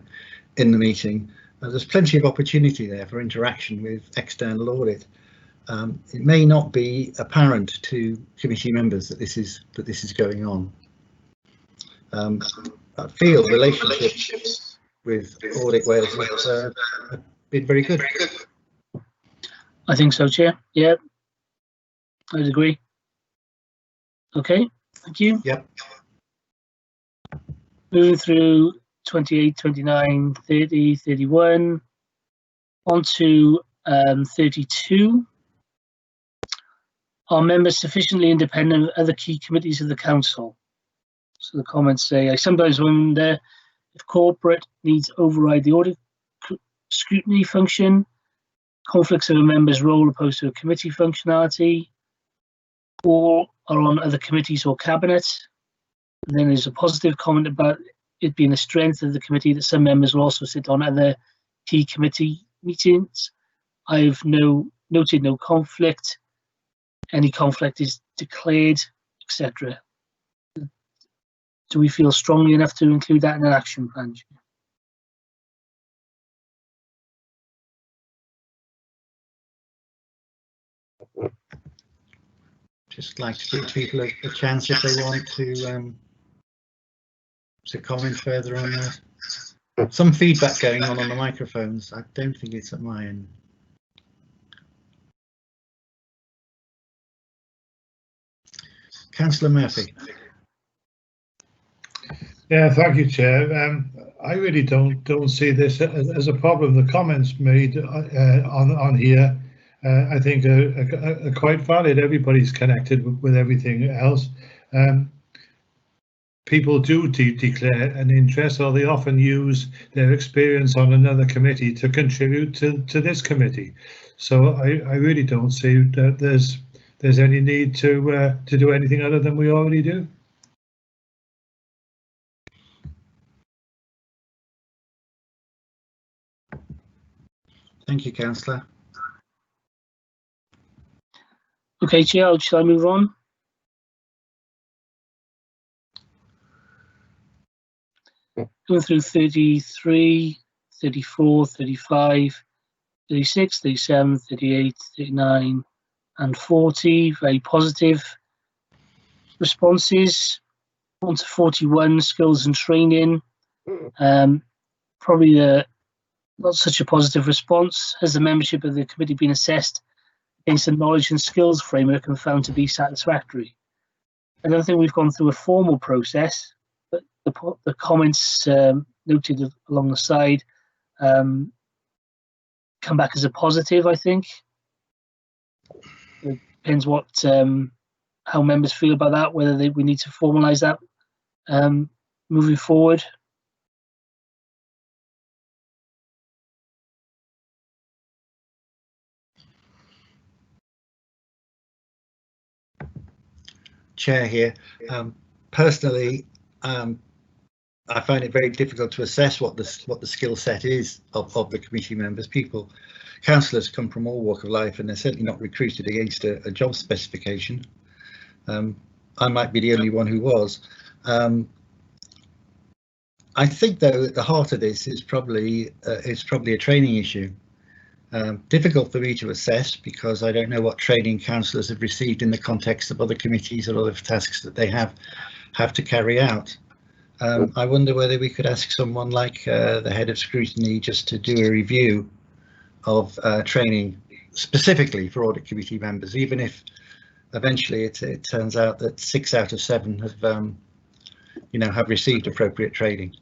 S2: meeting. There's plenty of opportunity there for interaction with external audit. It may not be apparent to committee members that this is going on. I feel relationships with Audit Wales have been very good.
S5: I think so, Chair. Yeah, I'd agree. Okay, thank you.
S2: Yep.
S5: Moving through 28, 29, 30, 31, on to 32. Are members sufficiently independent of other key committees of the council? So the comments say, I sometimes wonder if corporate needs override the audit scrutiny function, conflicts of a member's role opposed to a committee functionality, or are on other committees or cabinets. And then there's a positive comment about it being a strength of the committee that some members will also sit on other key committee meetings. I've noted no conflict. Any conflict is declared, etc. Do we feel strongly enough to include that in an action plan?
S2: Just like to give people a chance if they want to comment further on that. Some feedback going on the microphones. I don't think it's at my end. Councillor Murphy.
S7: Yeah, thank you, Chair. I really don't see this as a problem. The comments made on here, I think, are quite valid. Everybody's connected with everything else. People do declare an interest, or they often use their experience on another committee to contribute to this committee. So I really don't see that there's any need to do anything other than we already do.
S2: Thank you, Councillor.
S5: Okay, Chair, shall I move on? Going through 33, 34, 35, 36, 37, 38, 39, and 40. Very positive responses. On to 41, skills and training. Probably not such a positive response. Has the membership of the committee been assessed against the knowledge and skills framework and found to be satisfactory. I don't think we've gone through a formal process, but the comments noted along the side come back as a positive, I think. It depends what how members feel about that, whether we need to formalise that moving forward.
S2: Chair here. Personally, I find it very difficult to assess what the skill set is of the committee members. Councillors come from all walks of life, and they're certainly not recruited against a job specification. I might be the only one who was. I think, though, at the heart of this is probably a training issue. Difficult for me to assess because I don't know what training councillors have received in the context of other committees or other tasks that they have to carry out. I wonder whether we could ask someone like the head of scrutiny just to do a review of training specifically for audit committee members, even if eventually it turns out that 6 out of 7 have received appropriate training.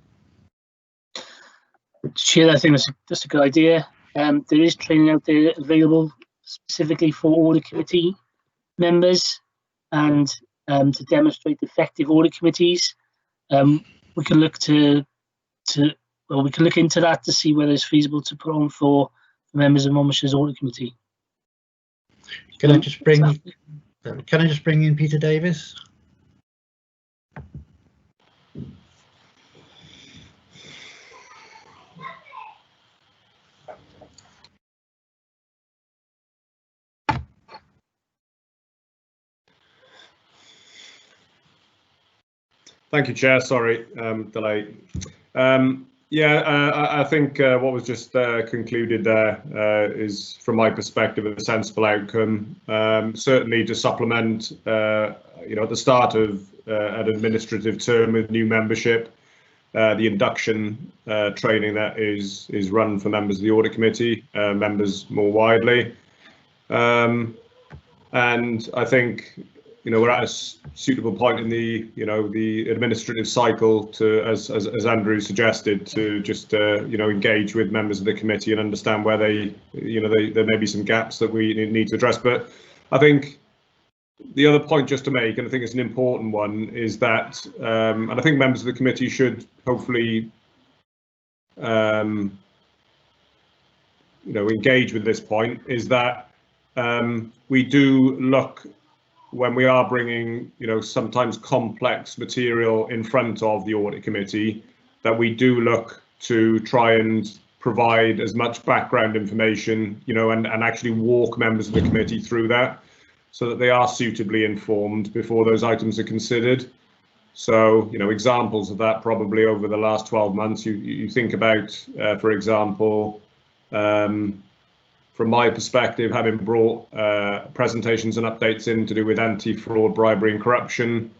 S5: Chair, I think that's a good idea. There is training out there available specifically for audit committee members, and to demonstrate effective audit committees. We can look we can look into that to see whether it's feasible to put on for members of Monmouthshire's audit committee.
S2: Can I just bring in Peter Davis?
S3: Thank you, Chair. Sorry, delay. I think what was just concluded there is, from my perspective, a sensible outcome. Certainly to supplement, at the start of an administrative term with new membership, the induction training that is run for members of the audit committee, members more widely, and I think we're at a suitable point in the administrative cycle to, as Andrew suggested, to just engage with members of the committee and understand where there may be some gaps that we need to address. But I think the other point just to make, and I think it's an important one, is that, and I think members of the committee should hopefully engage with this point, is that we do look, when we are bringing, sometimes complex material in front of the audit committee, that we do look to try and provide as much background information, and actually walk members of the committee through that, so that they are suitably informed before those items are considered. So, examples of that probably over the last 12 months, you think about, for example, from my perspective, having brought presentations and updates in to do with anti-fraud, bribery and corruption,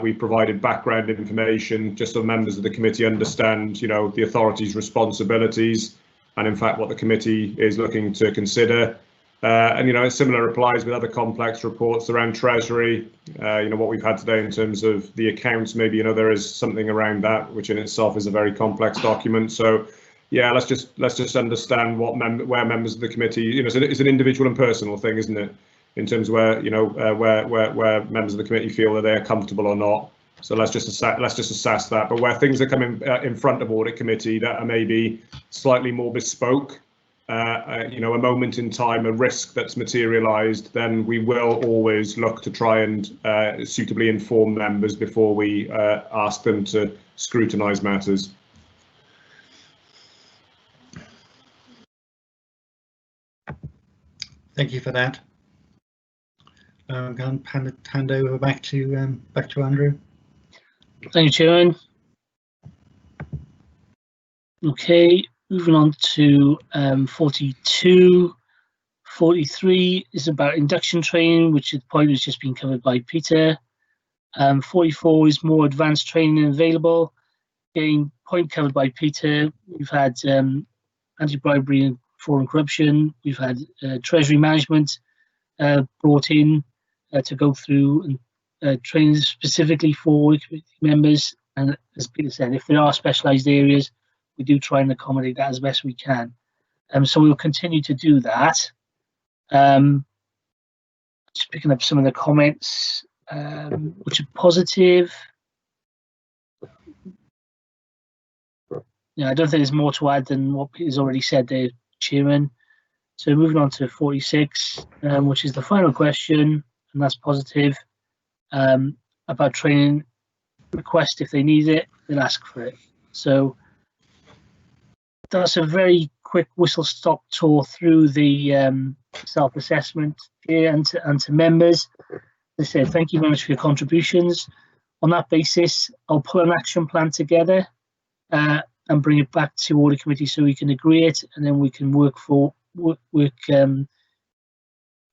S3: we provided background information just so members of the committee understand, the authority's responsibilities and, in fact, what the committee is looking to consider. And, similar applies with other complex reports around Treasury, what we've had today in terms of the accounts. Maybe, there is something around that, which in itself is a very complex document. So, yeah, let's just understand where members of the committee, it's an individual and personal thing, isn't it? In terms of where where members of the committee feel that they are comfortable or not. So let's just assess that. But where things are coming in front of audit committee that are maybe slightly more bespoke, a moment in time, a risk that's materialised, then we will always look to try and suitably inform members before we ask them to scrutinise matters.
S2: Thank you for that. I'm going to hand over back to Andrew.
S5: Thank you, Chairman. Okay, moving on to 42. 43 is about induction training, which at the point has just been covered by Peter. 44 is more advanced training available. Again, point covered by Peter. We've had anti-bribery and fraud and corruption. We've had treasury management brought in to go through and training specifically for committee members. And as Peter said, if there are specialised areas, we do try and accommodate that as best we can. So we'll continue to do that. Just picking up some of the comments, which are positive. Yeah, I don't think there's more to add than what Peter's already said there, Chairman. So moving on to 46, which is the final question, and that's positive. About training request, if they need it, they'll ask for it. So that's a very quick whistle-stop tour through the self-assessment here and to members. As I said, thank you very much for your contributions. On that basis, I'll put an action plan together and bring it back to Audit Committee so we can agree it, and then we can work in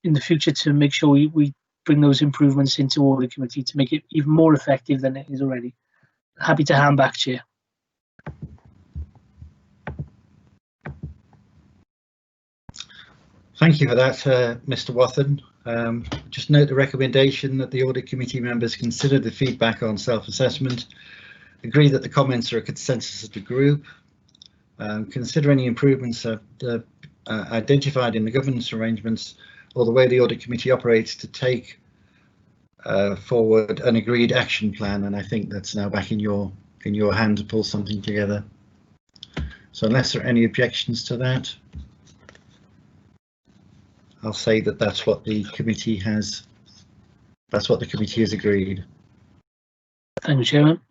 S5: the future to make sure we bring those improvements into Audit Committee to make it even more effective than it is already. Happy to hand back, Chair.
S2: Thank you for that, Mr. Wathen. Just note the recommendation that the Audit Committee members consider the feedback on self-assessment, agree that the comments are a consensus of the group, consider any improvements identified in the governance arrangements or the way the Audit Committee operates to take forward an agreed action plan, and I think that's now back in your hand to pull something together. So unless there are any objections to that, I'll say that that's what the committee has agreed.
S5: Thank you, Chairman.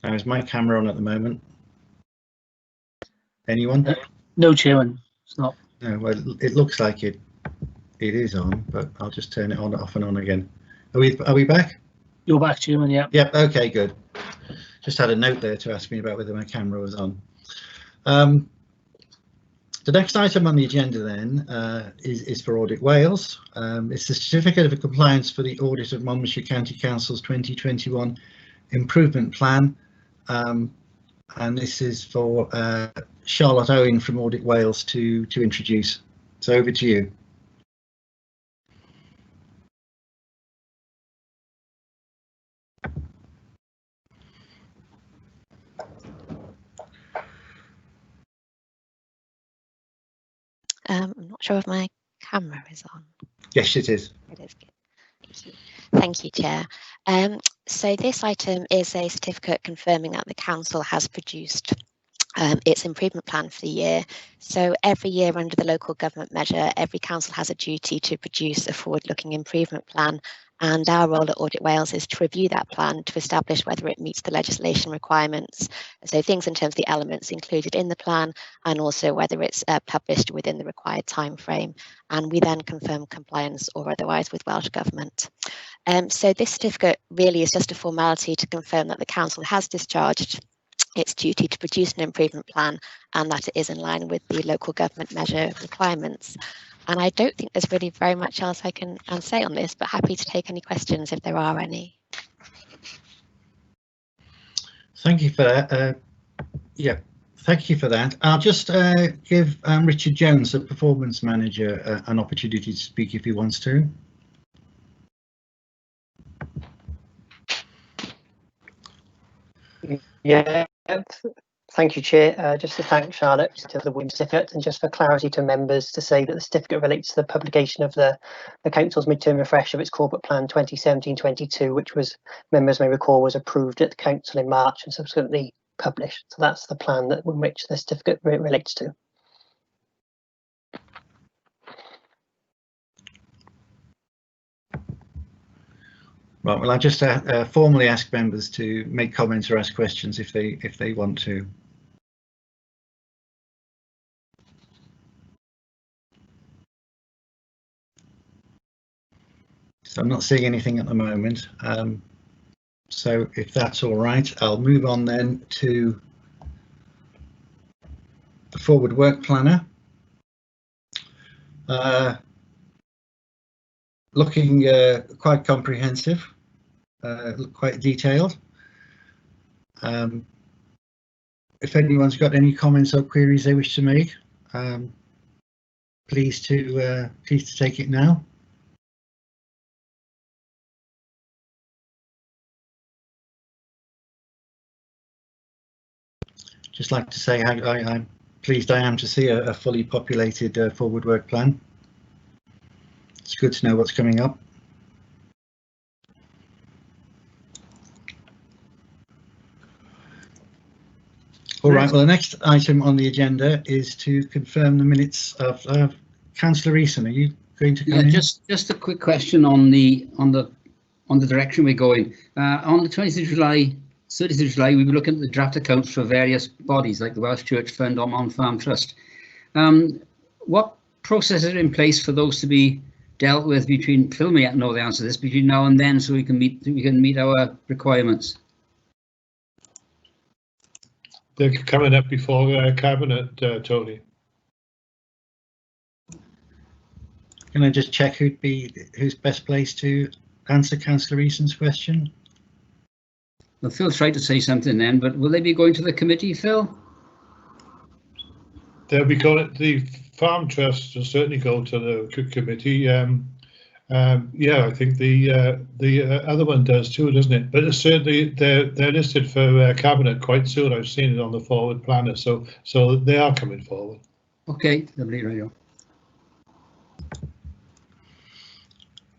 S2: Now, is my camera on at the moment? Anyone?
S5: No, Chairman, it's not.
S2: No, well, it looks like it is on, but I'll just turn it on, off and on again. Are we back?
S5: You're back, Chairman, yeah.
S2: Yep, okay, good. Just had a note there to ask me about whether my camera was on. The next item on the agenda then is for Audit Wales. It's the Certificate of Compliance for the Audit of Monmouthshire County Council's 2021 Improvement Plan. And this is for Charlotte Owen from Audit Wales to introduce. So over to you.
S10: I'm not sure if my camera is on.
S2: Yes, it is.
S10: It is good. Thank you, Chair. So this item is a certificate confirming that the Council has produced its improvement plan for the year. So every year under the local government measure, every council has a duty to produce a forward-looking improvement plan. And our role at Audit Wales is to review that plan to establish whether it meets the legislation requirements. So things in terms of the elements included in the plan and also whether it's published within the required time frame. And we then confirm compliance or otherwise with Welsh Government. So this certificate really is just a formality to confirm that the Council has discharged its duty to produce an improvement plan and that it is in line with the local government measure requirements. And I don't think there's really very much else I can say on this, but happy to take any questions if there are any.
S2: Thank you for that. Yeah, thank you for that. I'll just give Richard Jones, the Performance Manager, an opportunity to speak if he wants to.
S6: Yeah, thank you, Chair. Just to thank Charlotte to the WIM certificate, and just for clarity to members to say that the certificate relates to the publication of the Council's midterm refresh of its corporate plan 2017-22, which was, members may recall, was approved at the Council in March and subsequently published. So that's the plan that in which the certificate relates to.
S2: Right, well, I just formally ask members to make comments or ask questions if they want to. So I'm not seeing anything at the moment. So if that's all right, I'll move on then to the Forward Work Planner. Looking quite comprehensive. Quite detailed. if anyone's got any comments or queries they wish to make, please to take it now. Just like to say I'm pleased I am to see a fully populated forward work plan. It's good to know what's coming up. All right, well, the next item on the agenda is to confirm the minutes of Councillor Eason. Are you going to come in?
S4: Just a quick question on the direction we're going. On the 20th of July, 30th of July, we were looking at the draft accounts for various bodies like the Welsh Church Fund or Mon Farm Trust. What processes are in place for those to be dealt with between, Phil may know the answer to this, between now and then, so we can meet our requirements?
S7: They're coming up before Cabinet, Tony.
S2: Can I just check who's best placed to answer Councillor Eason's question?
S4: Well, Phil tried to say something then, but will they be going to the committee, Phil?
S7: They'll be going. The Farm Trust will certainly go to the committee. Yeah, I think the other one does too, doesn't it? But certainly they're listed for Cabinet quite soon. I've seen it on the forward planner, so they are coming forward.
S4: Okay, lovely, radio.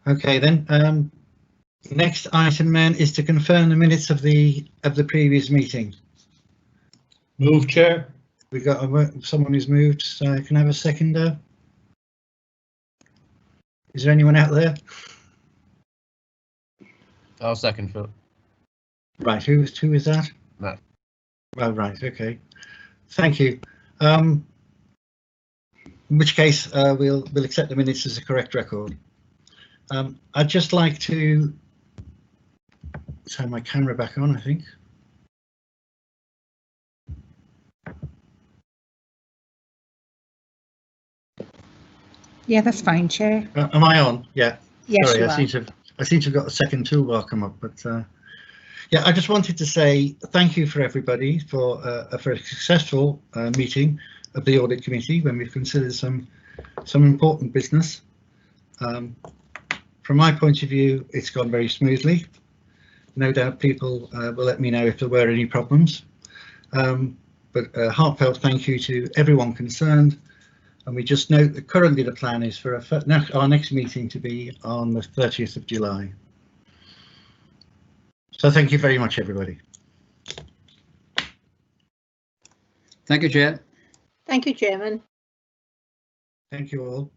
S2: Okay then. Next item then is to confirm the minutes of the previous meeting.
S7: Move, Chair.
S2: We got someone who's moved, so I can have a seconder. Is there anyone out there?
S11: I'll second, Phil.
S2: Right, who is that?
S11: Matt.
S2: Oh, right, okay. Thank you. In which case, we'll accept the minutes as a correct record. I'd just like to turn my camera back on, I think.
S1: Yeah, that's fine, Chair.
S2: Am I on? Yeah.
S1: Yes,
S2: sorry,
S1: you
S2: I seem to have got a second toolbar come up, but yeah, I just wanted to say thank you for everybody for a very successful meeting of the Audit Committee when we've considered some important business. From my point of view, it's gone very smoothly. No doubt people will let me know if there were any problems. But a heartfelt thank you to everyone concerned. And we just note that currently the plan is for our next meeting to be on the 30th of July. So thank you very much, everybody.
S4: Thank you, Chair.
S8: Thank you, Chairman.
S2: Thank you all.